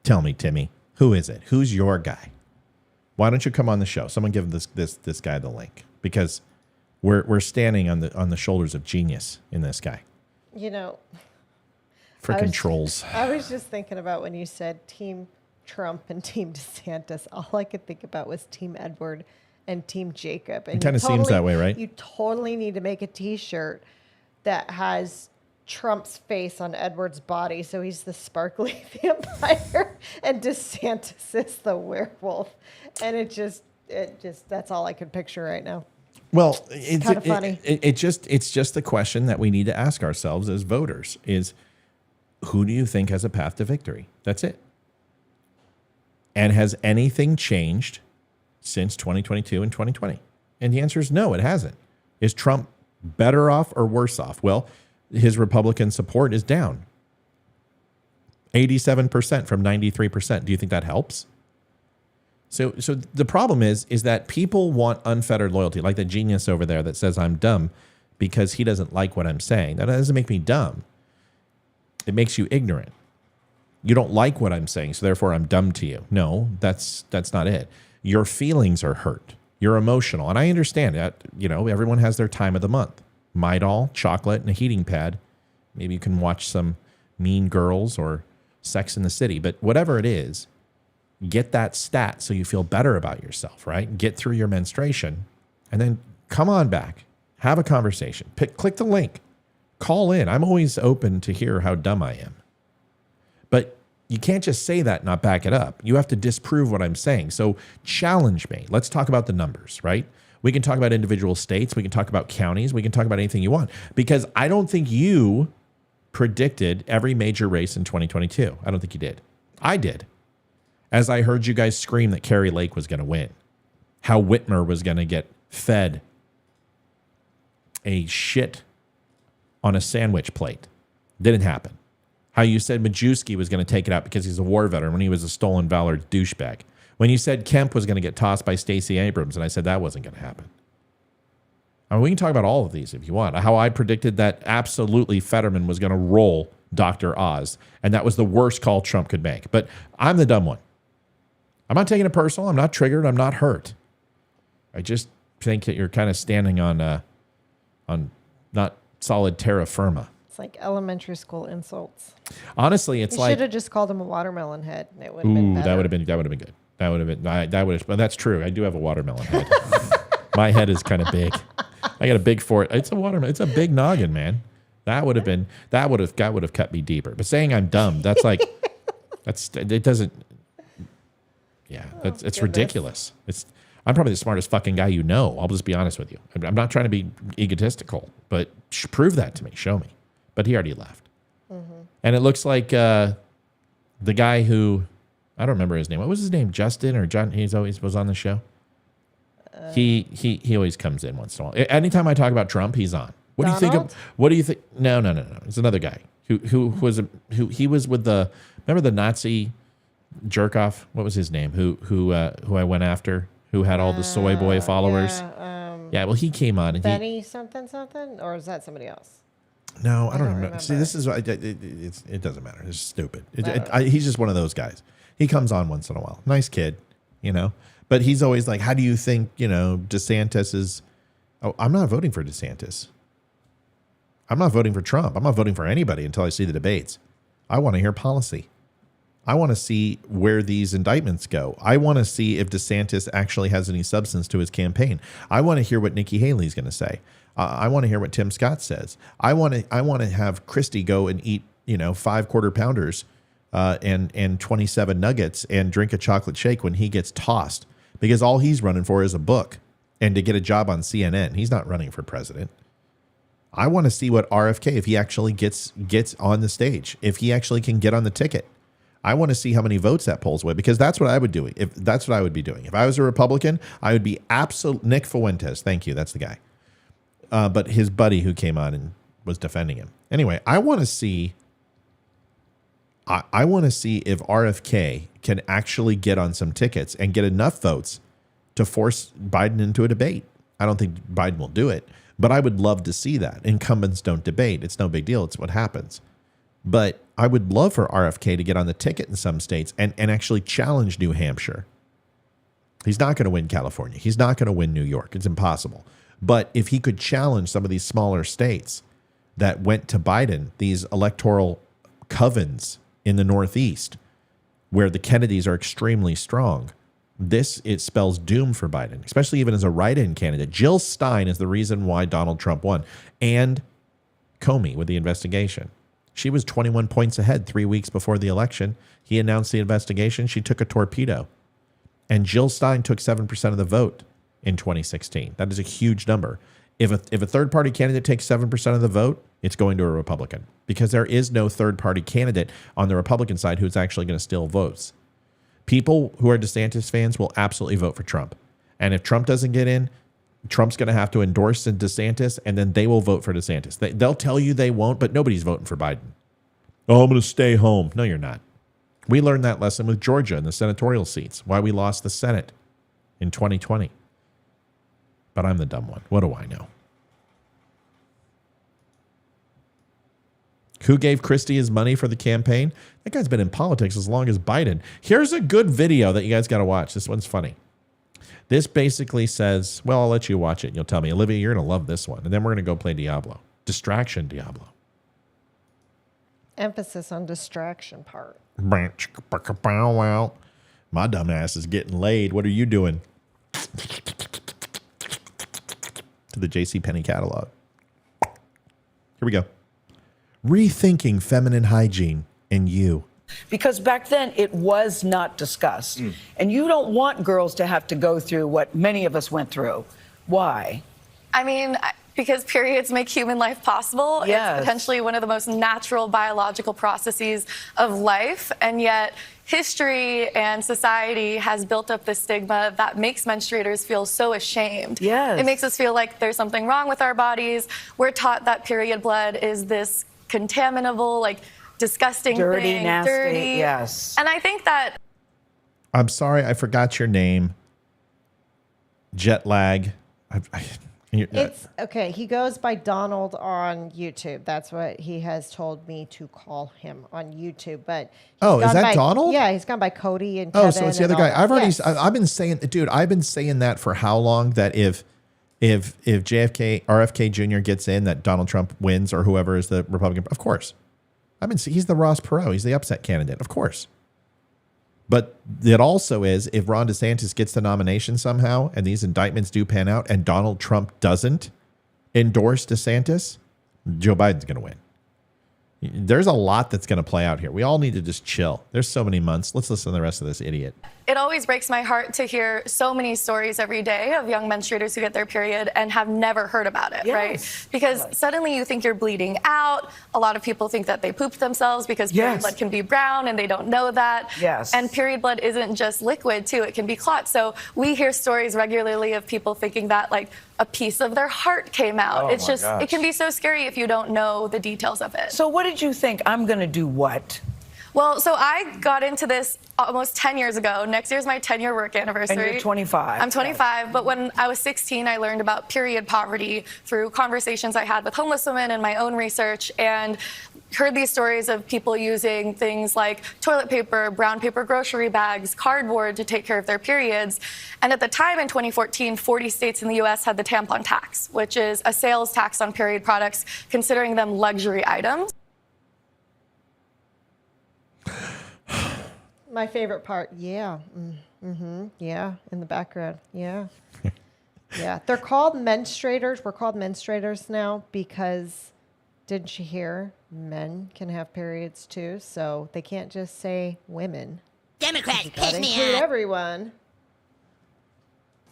Tell me, Timmy. Who is it? Who's your guy? Why don't you come on the show? Someone give this guy the link, because we're standing on the shoulders of genius in this guy. You know, Frickin' trolls. I was just thinking about when you said Team Trump and Team DeSantis. All I could think about was Team Edward and Team Jacob. And It kind of seems that way, right? You totally need to make a T-shirt that has Trump's face on Edward's body, so he's the sparkly vampire, and DeSantis is the werewolf. And it just that's all I could picture right now. Well, it's kind of funny. It's just the question that we need to ask ourselves as voters is, who do you think has a path to victory? That's it. And has anything changed since 2022 and 2020? And the answer is no, it hasn't. Is Trump better off or worse off? Well, his Republican support is down 87% from 93%. Do you think that helps? So the problem is that people want unfettered loyalty, like the genius over there that says I'm dumb because he doesn't like what I'm saying. That doesn't make me dumb. It makes you ignorant. You don't like what I'm saying, so therefore I'm dumb to you. No, that's not it. Your feelings are hurt. You're emotional. And I understand that, everyone has their time of the month. Midol, chocolate, and a heating pad. Maybe you can watch some Mean Girls or Sex in the City. But whatever it is, get that stat so you feel better about yourself, right? Get through your menstruation, and then come on back. Have a conversation. Click the link. Call in. I'm always open to hear how dumb I am. But you can't just say that and not back it up. You have to disprove what I'm saying. So challenge me. Let's talk about the numbers, right? We can talk about individual states. We can talk about counties. We can talk about anything you want. Because I don't think you predicted every major race in 2022. I don't think you did. I did. As I heard you guys scream that Kari Lake was going to win. How Whitmer was going to get fed a shit on a sandwich plate. Didn't happen. How you said Majewski was going to take it out because he's a war veteran when he was a stolen valor douchebag. When you said Kemp was going to get tossed by Stacey Abrams, and I said that wasn't going to happen. I mean, we can talk about all of these if you want. How I predicted that absolutely Fetterman was going to roll Dr. Oz, and that was the worst call Trump could make. But I'm the dumb one. I'm not taking it personal. I'm not triggered. I'm not hurt. I just think that you're kind of standing on not solid terra firma. It's like elementary school insults. Honestly, it's you like should have just called him a watermelon head, and it would have been better. That would have been good. That would have been. But that's true. I do have a watermelon head. My head is kind of big. I got a big fort. It's a watermelon. It's a big noggin, man. That would have cut me deeper. But saying I'm dumb, that's like, it doesn't. Yeah, it's ridiculous. I'm probably the smartest fucking guy you know. I'll just be honest with you. I'm not trying to be egotistical, but prove that to me. Show me. But he already left. Mm-hmm. And it looks like the guy who, I don't remember his name. What was his name? Justin or John? He's always was on the show. He always comes in once in a while. Anytime I talk about Trump, he's on. What Donald? do you think of? What do you think? No. It's another guy who was with the, remember the Nazi jerk off? What was his name? Who I went after? Who had all the soy boy followers? Yeah, well, he came on and Benny something, or is that somebody else? No, I don't remember. See, this is it doesn't matter. It's stupid. He's just one of those guys. He comes on once in a while. Nice kid, But he's always like, how do you think, DeSantis is... Oh, I'm not voting for DeSantis. I'm not voting for Trump. I'm not voting for anybody until I see the debates. I want to hear policy. I want to see where these indictments go. I want to see if DeSantis actually has any substance to his campaign. I want to hear what Nikki Haley's going to say. I want to hear what Tim Scott says. I want to have Christie go and eat, 5 quarter pounders and 27 nuggets and drink a chocolate shake when he gets tossed, because all he's running for is a book and to get a job on CNN. He's not running for president. I want to see what RFK, if he actually gets on the stage, if he actually can get on the ticket. I want to see how many votes that polls away, because that's what I would do. If that's what I would be doing. If I was a Republican, I would be absolute Nick Fuentes. Thank you. That's the guy. But his buddy who came on and was defending him. Anyway, I want to see if RFK can actually get on some tickets and get enough votes to force Biden into a debate. I don't think Biden will do it, but I would love to see that. Incumbents don't debate. It's no big deal. It's what happens. But I would love for RFK to get on the ticket in some states and actually challenge New Hampshire. He's not going to win California. He's not going to win New York. It's impossible. But if he could challenge some of these smaller states that went to Biden, these electoral covens in the Northeast, where the Kennedys are extremely strong, it spells doom for Biden, especially even as a write-in candidate. Jill Stein is the reason why Donald Trump won, and Comey with the investigation. She was 21 points ahead 3 weeks before the election. He announced the investigation. She took a torpedo. And Jill Stein took 7% of the vote in 2016. That is a huge number. If a third-party candidate takes 7% of the vote, it's going to a Republican, because there is no third-party candidate on the Republican side who's actually going to steal votes. People who are DeSantis fans will absolutely vote for Trump. And if Trump doesn't get in, Trump's going to have to endorse DeSantis, and then they will vote for DeSantis. They'll tell you they won't, but nobody's voting for Biden. Oh, I'm going to stay home. No, you're not. We learned that lesson with Georgia and the senatorial seats, why we lost the Senate in 2020. But I'm the dumb one. What do I know? Who gave Christie his money for the campaign? That guy's been in politics as long as Biden. Here's a good video that you guys got to watch. This one's funny. This basically says, well, I'll let you watch it and you'll tell me, Olivia, you're going to love this one. And then we're going to go play Diablo. Distraction Diablo. Emphasis on distraction part. My dumb ass is getting laid. What are you doing? To the JCPenney catalog. Here we go. Rethinking feminine hygiene in you. Because back then it was not discussed. And you don't want girls to have to go through what many of us went through. Why? I mean, because periods make human life possible. Yes. It's potentially one of the most natural biological processes of life. And yet history and society has built up this stigma that makes menstruators feel so ashamed. Yes. It makes us feel like there's something wrong with our bodies. We're taught that period blood is this contaminable, like, disgusting dirty, thing. nasty, dirty. yes. And I think that... I'm sorry, I forgot your name. Jet lag. It's okay. He goes by Donald on YouTube. That's what he has told me to call him on YouTube. But is that Donald? Yeah, he's gone by Cody and Kevin. Oh, so it's the other guy. I've been saying, dude, I've been saying that for how long, that if RFK Jr. gets in, that Donald Trump wins, or whoever is the Republican. Of course. He's the Ross Perot. He's the upset candidate. Of course. But it also is, if Ron DeSantis gets the nomination somehow and these indictments do pan out and Donald Trump doesn't endorse DeSantis, Joe Biden's going to win. There's a lot that's going to play out here. We all need to just chill. There's so many months. Let's listen to the rest of this idiot. It always breaks my heart to hear so many stories every day of young menstruators who get their period and have never heard about it, right? Because suddenly you think you're bleeding out. A lot of people think that they pooped themselves because period blood can be brown and they don't know that. Yes. And period blood isn't just liquid too, it can be clots. So we hear stories regularly of people thinking that like a piece of their heart came out. It's just, it can be so scary if you don't know the details of it. So what did you think? I'm going to do what? Well, so I got into this almost 10 years ago. Next year's my 10-year work anniversary. And you're 25. I'm 25, but when I was 16, I learned about period poverty through conversations I had with homeless women and my own research, and heard these stories of people using things like toilet paper, brown paper grocery bags, cardboard to take care of their periods. And at the time in 2014, 40 states in the U.S. had the tampon tax, which is a sales tax on period products, considering them luxury items. My favorite part, yeah. Yeah, in the background, yeah. Yeah, they're called menstruators. We're called menstruators now because, didn't you hear men can have periods too, so they can't just say women. Democrats Piss me off. Everyone.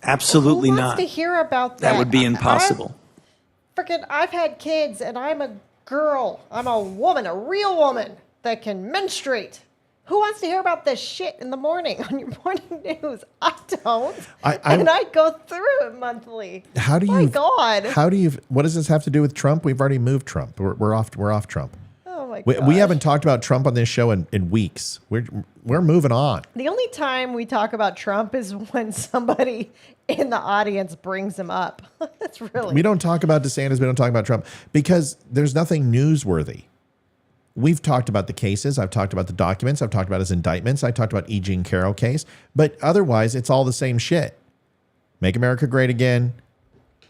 Absolutely Who not. wants to hear about that? That would be impossible. I've had kids, and I'm a girl. I'm a woman, a real woman that can menstruate. Who wants to hear about this shit in the morning on your morning news? I don't. And I go through it monthly. How do you? My God. How do you? What does this have to do with Trump? We've already moved Trump. We're off Trump. Oh my We God. haven't talked about Trump on this show in weeks. We're moving on. The only time we talk about Trump is when somebody in the audience brings him up. That's really. We don't talk about DeSantis. We don't talk about Trump because there's nothing newsworthy. We've talked about the cases. I've talked about the documents. I've talked about his indictments. I talked about E. Jean Carroll case. But otherwise, it's all the same shit. Make America great again.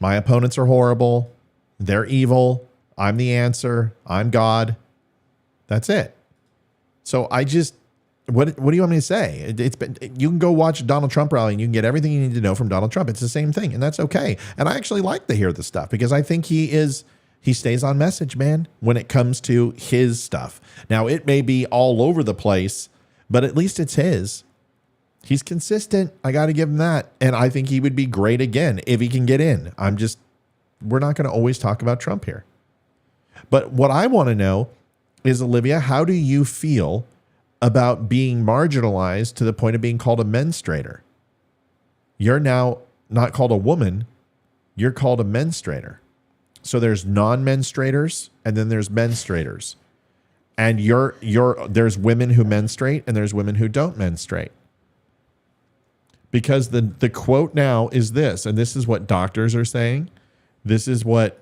My opponents are horrible. They're evil. I'm the answer. I'm God. That's it. So I just, what do you want me to say? You can go watch a Donald Trump rally and you can get everything you need to know from Donald Trump. It's the same thing, and that's okay. And I actually like to hear the stuff because I think he stays on message, man, when it comes to his stuff. Now, it may be all over the place, but at least it's his. He's consistent. I got to give him that. And I think he would be great again if he can get in. We're not going to always talk about Trump here. But what I want to know is, Olivia, how do you feel about being marginalized to the point of being called a menstruator? You're now not called a woman. You're called a menstruator. So there's non-menstruators and then there's menstruators. And there's women who menstruate and there's women who don't menstruate. Because the quote now is this, and this is what doctors are saying. This is what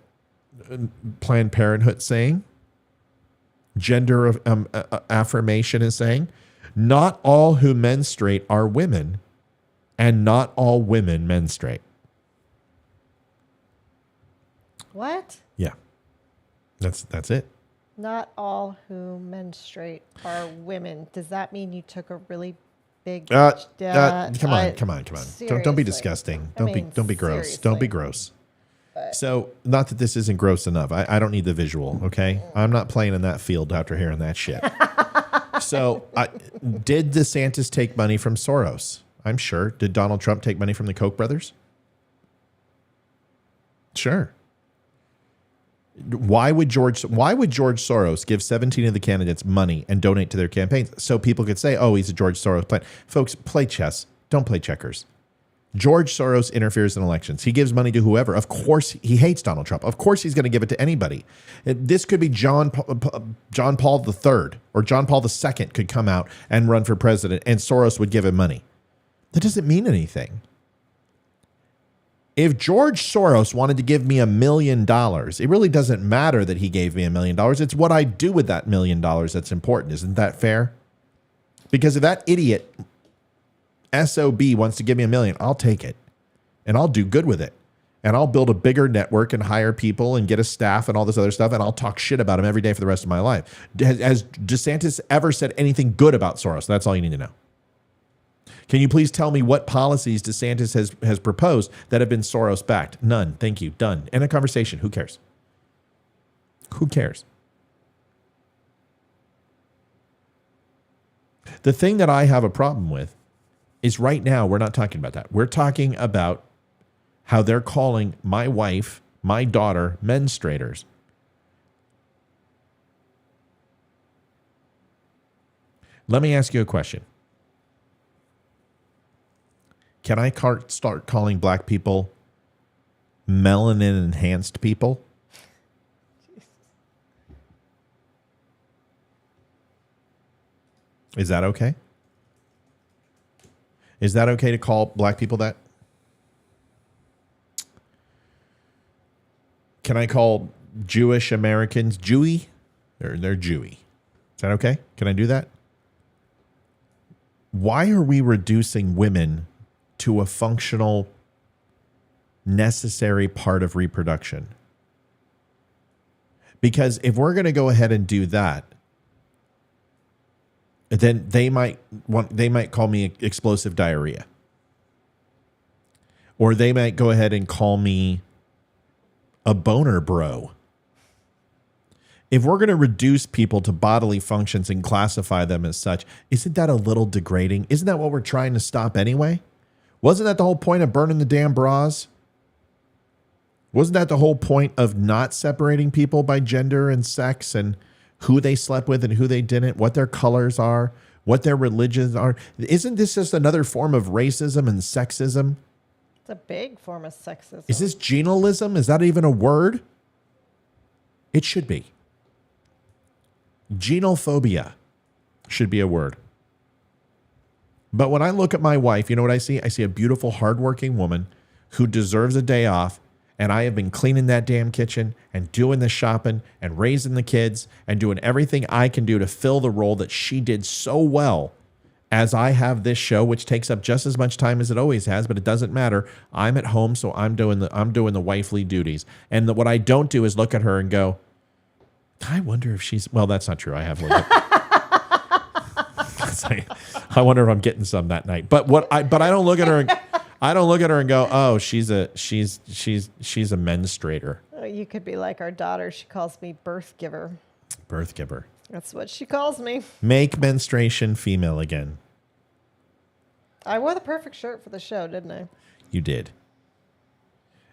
Planned Parenthood's saying. Gender affirmation is saying. Not all who menstruate are women, and not all women menstruate. What? Yeah. That's it. Not all who menstruate are women. Does that mean you took a really big Come I- on. Don't be disgusting. Don't be gross. seriously. Don't be gross. So, not that this isn't gross enough. I don't need the visual, okay? I'm not playing in that field after hearing that shit. So, did DeSantis take money from Soros? I'm sure. Did Donald Trump take money from the Koch brothers? Sure. Why would George Soros give 17 of the candidates money and donate to their campaigns so people could say, oh, he's a George Soros plan? Folks, play chess. Don't play checkers. George Soros interferes in elections. He gives money to whoever. Of course, he hates Donald Trump. Of course, he's going to give it to anybody. This could be John Paul III or John Paul II could come out and run for president, and Soros would give him money. That doesn't mean anything. If George Soros wanted to give me $1 million, it really doesn't matter that he gave me $1 million. It's what I do with that $1 million that's important. Isn't that fair? Because if that idiot SOB wants to give me $1 million, I'll take it and I'll do good with it. And I'll build a bigger network and hire people and get a staff and all this other stuff. And I'll talk shit about him every day for the rest of my life. Has DeSantis ever said anything good about Soros? That's all you need to know. Can you please tell me what policies DeSantis has proposed that have been Soros backed? None. Thank you. Done. End of conversation. Who cares? Who cares? The thing that I have a problem with is right now we're not talking about that. We're talking about how they're calling my wife, my daughter, menstruators. Let me ask you a question. Can I start calling black people melanin enhanced people? Is that okay? Is that okay to call black people that? Can I call Jewish Americans Jewy? They're Jewy. Is that okay? Can I do that? Why are we reducing women to a functional, necessary part of reproduction? Because if we're going to go ahead and do that, then they might call me explosive diarrhea. Or they might go ahead and call me a boner bro. If we're going to reduce people to bodily functions and classify them as such, isn't that a little degrading? Isn't that what we're trying to stop anyway? Wasn't that the whole point of burning the damn bras? Wasn't that the whole point of not separating people by gender and sex and who they slept with and who they didn't, what their colors are, what their religions are? Isn't this just another form of racism and sexism? It's a big form of sexism. Is this genalism? Is that even a word? It should be. Genophobia should be a word. But when I look at my wife, you know what I see? I see a beautiful, hardworking woman who deserves a day off. And I have been cleaning that damn kitchen and doing the shopping and raising the kids and doing everything I can do to fill the role that she did so well as I have this show, which takes up just as much time as it always has, but it doesn't matter. I'm at home, so I'm doing the wifely duties. And what I don't do is look at her and go, I wonder if she's, well, that's not true. I have looked at I wonder if I'm getting some that night. But I don't look at her and go, oh, she's a menstruator. You could be like our daughter. She calls me birth giver. Birth giver. That's what she calls me. Make menstruation female again. I wore the perfect shirt for the show, didn't I? You did.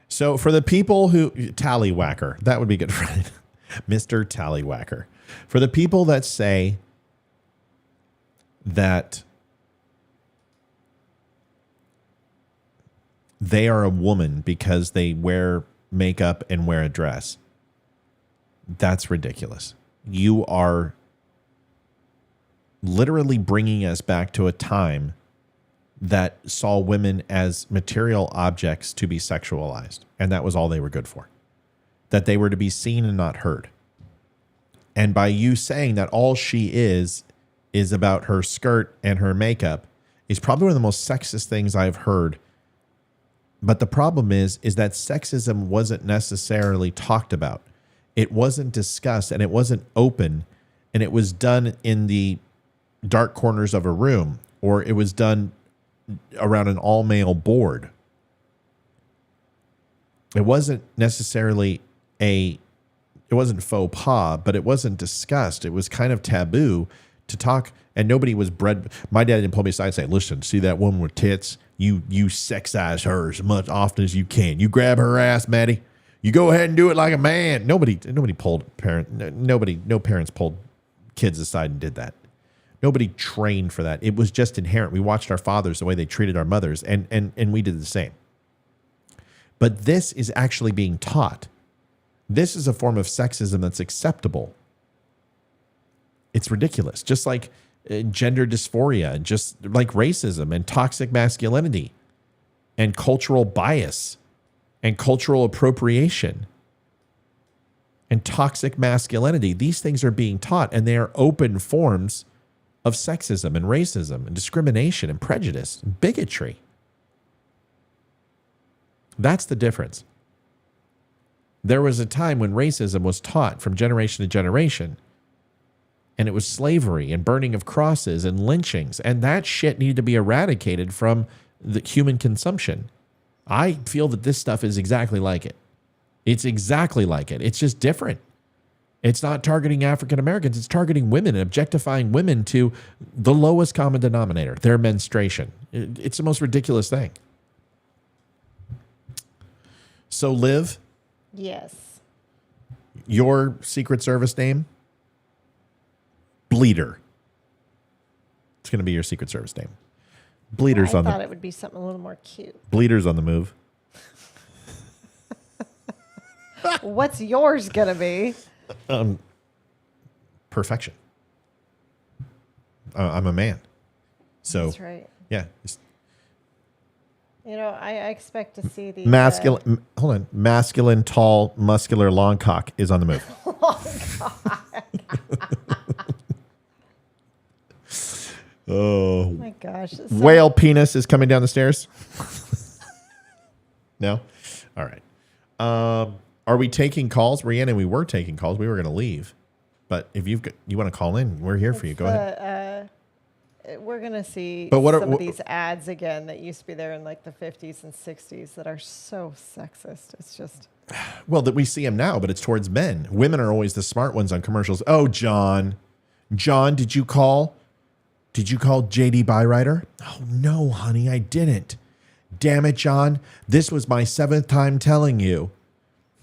So for the people who tallywhacker, that would be good, right? Mr. Tallywhacker. For the people that say that they are a woman because they wear makeup and wear a dress, that's ridiculous. You are literally bringing us back to a time that saw women as material objects to be sexualized, and that was all they were good for. That they were to be seen and not heard. And by you saying that all she is about her skirt and her makeup is probably one of the most sexist things I've heard. But the problem is that sexism wasn't necessarily talked about. It wasn't discussed, and it wasn't open, and it was done in the dark corners of a room, or it was done around an all-male board. It wasn't necessarily it wasn't faux pas, but it wasn't discussed. It was kind of taboo to talk, and nobody was bred. My dad didn't pull me aside and say, listen, see that woman with tits? You sexize her as much often as you can. You grab her ass, Maddie. You go ahead and do it like a man. No parents pulled kids aside and did that. Nobody trained for that. It was just inherent. We watched our fathers, the way they treated our mothers, and we did the same. But this is actually being taught. This is a form of sexism that's acceptable. It's ridiculous. Just like gender dysphoria, just like racism and toxic masculinity and cultural bias and cultural appropriation and toxic masculinity. These things are being taught, and they are open forms of sexism and racism and discrimination and prejudice and bigotry. That's the difference. There was a time when racism was taught from generation to generation, and it was slavery and burning of crosses and lynchings, and that shit needed to be eradicated from the human consumption. I feel that this stuff is exactly like it. It's exactly like it. It's just different. It's not targeting African Americans. It's targeting women and objectifying women to the lowest common denominator, their menstruation. It's the most ridiculous thing. So, Liv? Yes. Your Secret Service name? Bleeder. It's going to be your Secret Service name. Bleeder's I on the... thought it would be something a little more cute. Bleeder's on the move. What's yours going to be? Perfection. I'm a man. So, that's right. Yeah. You know, I expect to see the... Masculine, hold on. Masculine, tall, muscular, long cock is on the move. Oh my gosh. Whale penis is coming down the stairs. No? All right. Are we taking calls? Rhiannon, we were taking calls. We were going to leave. But if you want to call in, we're here for you. Go ahead. we're going to see But some of these ads again that used to be there in like the 50s and 60s that are so sexist. It's just... Well, that we see them now, but it's towards men. Women are always the smart ones on commercials. Oh, John, did you call? Did you call JD Byrider? Oh, no, honey, I didn't. Damn it, John. This was my 7th time telling you.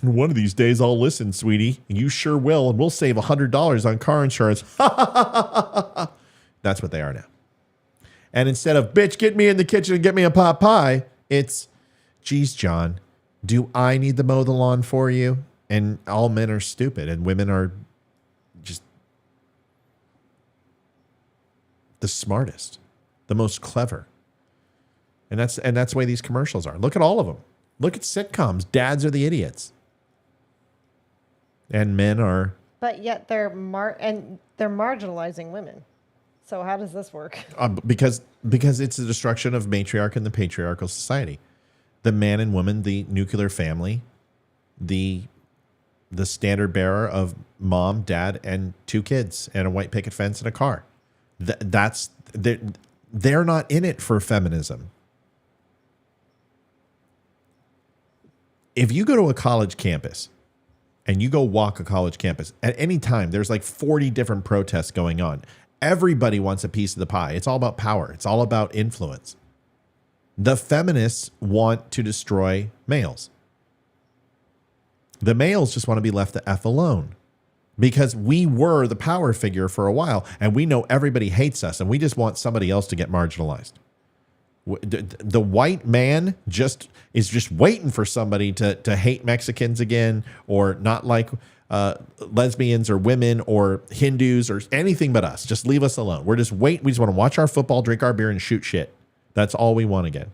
One of these days I'll listen, sweetie. You sure will, and we'll save $100 on car insurance. That's what they are now. And instead of, bitch, get me in the kitchen and get me a pot pie, it's, geez, John, do I need to mow the lawn for you? And all men are stupid and women are just the smartest, the most clever. And that's the way these commercials are. Look at all of them. Look at sitcoms. Dads are the idiots. And men are... But yet they're marginalizing women. So how does this work? Because it's the destruction of matriarch and the patriarchal society. The man and woman, the nuclear family, the standard bearer of mom, dad, and 2 kids, and a white picket fence and a car. They're not in it for feminism. If you go to a college campus and you go walk a college campus, at any time, there's like 40 different protests going on. Everybody wants a piece of the pie. It's all about power. It's all about influence. The feminists want to destroy males. The males just want to be left the F alone because we were the power figure for a while and we know everybody hates us and we just want somebody else to get marginalized. The white man is just waiting for somebody to hate Mexicans again or not like lesbians or women or Hindus or anything but us. Just leave us alone. We're just waiting. We just want to watch our football, drink our beer, and shoot shit. That's all we want again.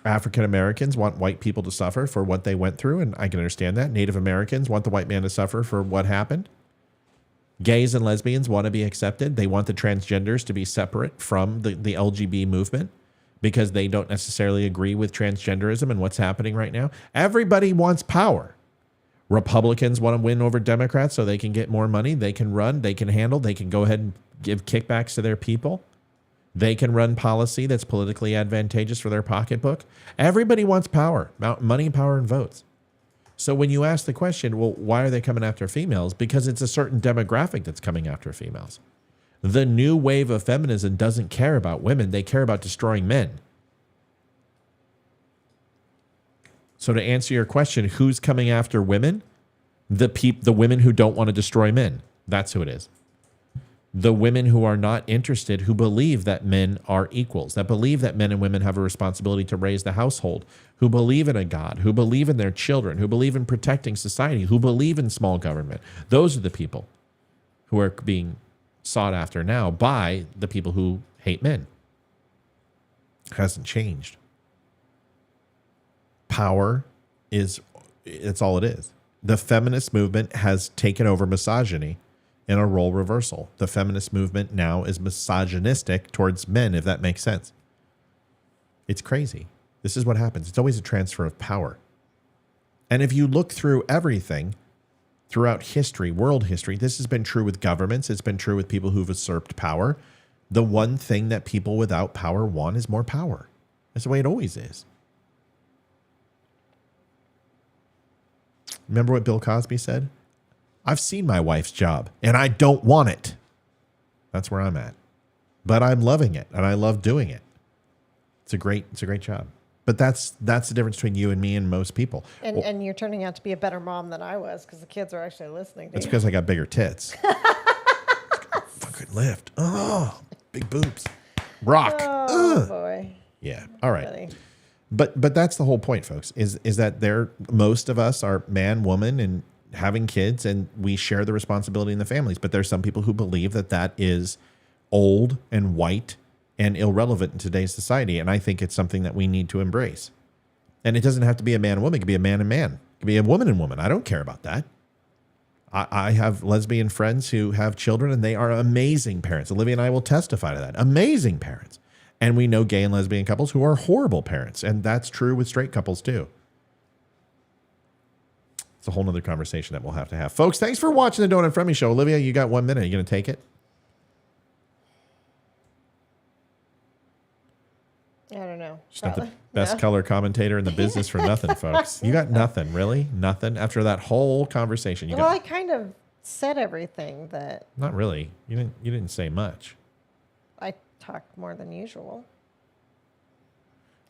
African Americans want white people to suffer for what they went through, and I can understand that. Native Americans want the white man to suffer for what happened. Gays and lesbians want to be accepted. They want the transgenders to be separate from the LGBT movement because they don't necessarily agree with transgenderism and what's happening right now. Everybody wants power. Republicans want to win over Democrats so they can get more money. They can run, they can handle, they can go ahead and give kickbacks to their people. They can run policy that's politically advantageous for their pocketbook. Everybody wants power, money, power, and votes. So when you ask the question, well, why are they coming after females? Because it's a certain demographic that's coming after females. The new wave of feminism doesn't care about women. They care about destroying men. So to answer your question, who's coming after women? The women who don't want to destroy men. That's who it is. The women who are not interested, who believe that men are equals, that believe that men and women have a responsibility to raise the household, who believe in a God, who believe in their children, who believe in protecting society, who believe in small government. Those are the people who are being sought after now by the people who hate men. It hasn't changed. Power it's all it is. The feminist movement has taken over misogyny in a role reversal. The feminist movement now is misogynistic towards men, if that makes sense. It's crazy. This is what happens. It's always a transfer of power. And if you look through everything throughout history, world history, this has been true with governments. It's been true with people who've usurped power. The one thing that people without power want is more power. That's the way it always is. Remember what Bill Cosby said? I've seen my wife's job and I don't want it. That's where I'm at. But I'm loving it and I love doing it. It's a great job. But that's the difference between you and me and most people. And you're turning out to be a better mom than I was because the kids are actually listening to That's you. because I got bigger tits. Fucking lift. Oh, big boobs. Rock. Oh, boy. Yeah. All right. Funny. But that's the whole point, folks, is that most of us are man, woman, and having kids, and we share the responsibility in the families. But there's some people who believe that is old and white and irrelevant in today's society. And I think it's something that we need to embrace. And it doesn't have to be a man and woman. It could be a man and man. It could be a woman and woman. I don't care about that. I have lesbian friends who have children, and they are amazing parents. Olivia and I will testify to that. Amazing parents. And we know gay and lesbian couples who are horrible parents. And that's true with straight couples too. It's a whole nother conversation that we'll have to have. Folks, thanks for watching the Don't Unfriend Me Show. Olivia, you got 1 minute. Are you going to take it? Sure. All right. But that's the whole point, is that there most of us are man, woman, and having kids, and we share the responsibility in the families. But there's some people who believe that is old and white and irrelevant in today's society. And I think it's something that we need to embrace. And it doesn't have to be a man and woman. It could be a woman and woman. I don't care about that. I think it's something that we need to embrace. I don't know. She's not the best color commentator in the business for nothing, folks. You got nothing, really? Nothing? After that whole conversation, you Well, got... I kind of said everything that... Not really. You didn't say much. I talked more than usual.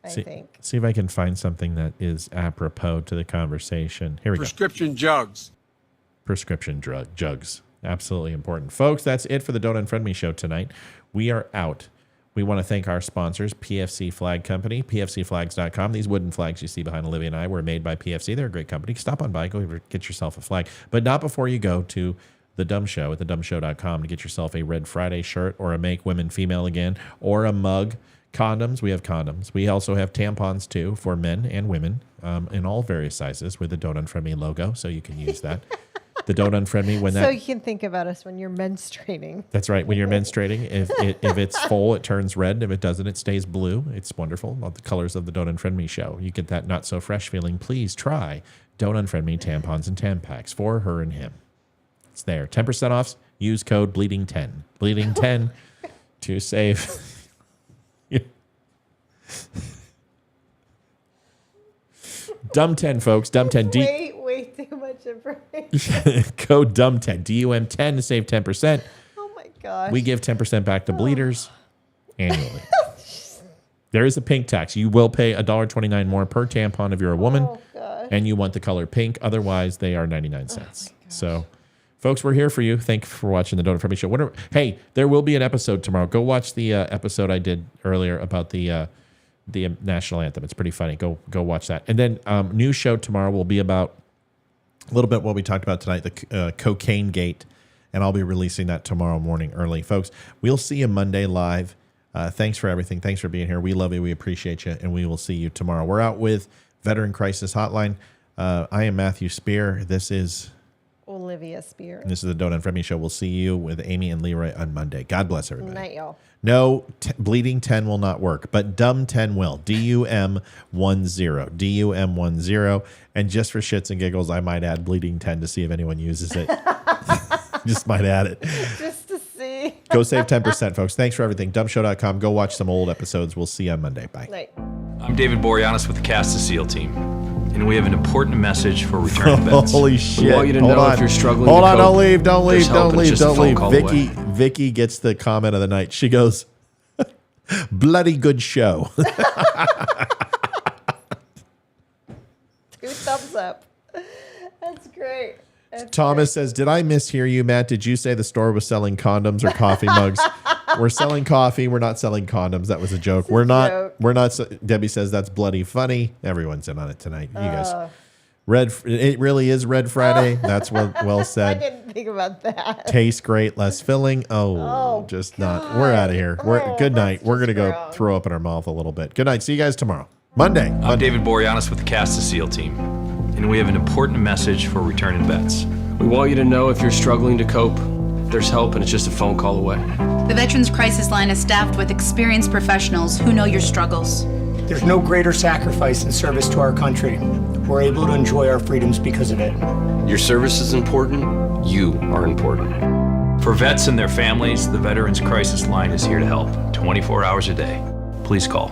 I See, think. See if I can find something that is apropos to the conversation. Here we go. Prescription jugs. Prescription jugs. Absolutely important. Folks, that's it for the Don't Unfriend Me show tonight. We are out. We want to thank our sponsors, PFC Flag Company, pfcflags.com. These wooden flags you see behind Olivia and I were made by PFC. They're a great company. Stop on by. Go get yourself a flag. But not before you go to the DUM Show at thedumshow.com to get yourself a Red Friday shirt or a Make Women Female Again or a mug. Condoms. We have condoms. We also have tampons, too, for men and women in all various sizes with the Don't Unfriend Me logo, so you can use that. The Don't Unfriend Me when that... So you can think about us when you're menstruating. That's right. When you're menstruating, if it's full, it turns red. If it doesn't, it stays blue. It's wonderful. All the colors of the Don't Unfriend Me show. You get that not so fresh feeling. Please try Don't Unfriend Me tampons and Tampax for her and him. It's there. 10% off. Use code BLEEDING10. BLEEDING10 to save... DUM10, folks. DUM10. Way too much information. Code DUM10. DUM10 to save 10%. Oh my gosh. We give 10% back to bleeders annually. There is a pink tax. You will pay $1.29 more per tampon if you're a woman and you want the color pink. Otherwise, they are 99 cents. So, folks, we're here for you. Thank you for watching the Don't Unfriend Me show. Hey, there will be an episode tomorrow. Go watch the episode I did earlier about the national anthem. It's pretty funny. Go watch that. And then new show tomorrow will be about a little bit what we talked about tonight, the cocaine gate, and I'll be releasing that tomorrow morning early. Folks, we'll see you Monday live. Thanks for everything. Thanks for being here. We love you. We appreciate you, and we will see you tomorrow. We're out with Veteran Crisis Hotline. I am Matthew Spear. This is Olivia Spear. This is the Don't Unfriend Me show. We'll see you with Amy and Leroy on Monday. God bless everybody. Night, y'all. No, Bleeding 10 will not work, but Dumb 10 will. DUM10. DUM10. And just for shits and giggles, I might add Bleeding 10 to see if anyone uses it. Just might add it. Just to see. Go save 10%, folks. Thanks for everything. DumbShow.com. Go watch some old episodes. We'll see you on Monday. Bye. Night. I'm David Boreanaz with the Cast of SEAL team, and we have an important message for returning vets. Holy shit. We want you to know if you're struggling Hold to on, cope, don't leave. Don't there's leave. help, and it's just a phone call away. Vicky gets the comment of the night. She goes, bloody good show. 2 thumbs up. That's great. Thomas says, did I mishear you, Matt? Did you say the store was selling condoms or coffee mugs? We're selling coffee. We're not selling condoms. That was a joke. We're not. Debbie says that's bloody funny. Everyone's in on it tonight. You guys. It really is Red Friday. That's well said. I didn't think about that. Tastes great, less filling. Not. We're out of here. Good night. We're going to go throw up in our mouth a little bit. Good night. See you guys tomorrow. Monday. I'm David Boreanaz with the Cast of SEAL team, and we have an important message for returning vets. We want you to know if you're struggling to cope, there's help, and it's just a phone call away. The Veterans Crisis Line is staffed with experienced professionals who know your struggles. There's no greater sacrifice in service to our country. We're able to enjoy our freedoms because of it. Your service is important. You are important. For vets and their families, the Veterans Crisis Line is here to help 24 hours a day. Please call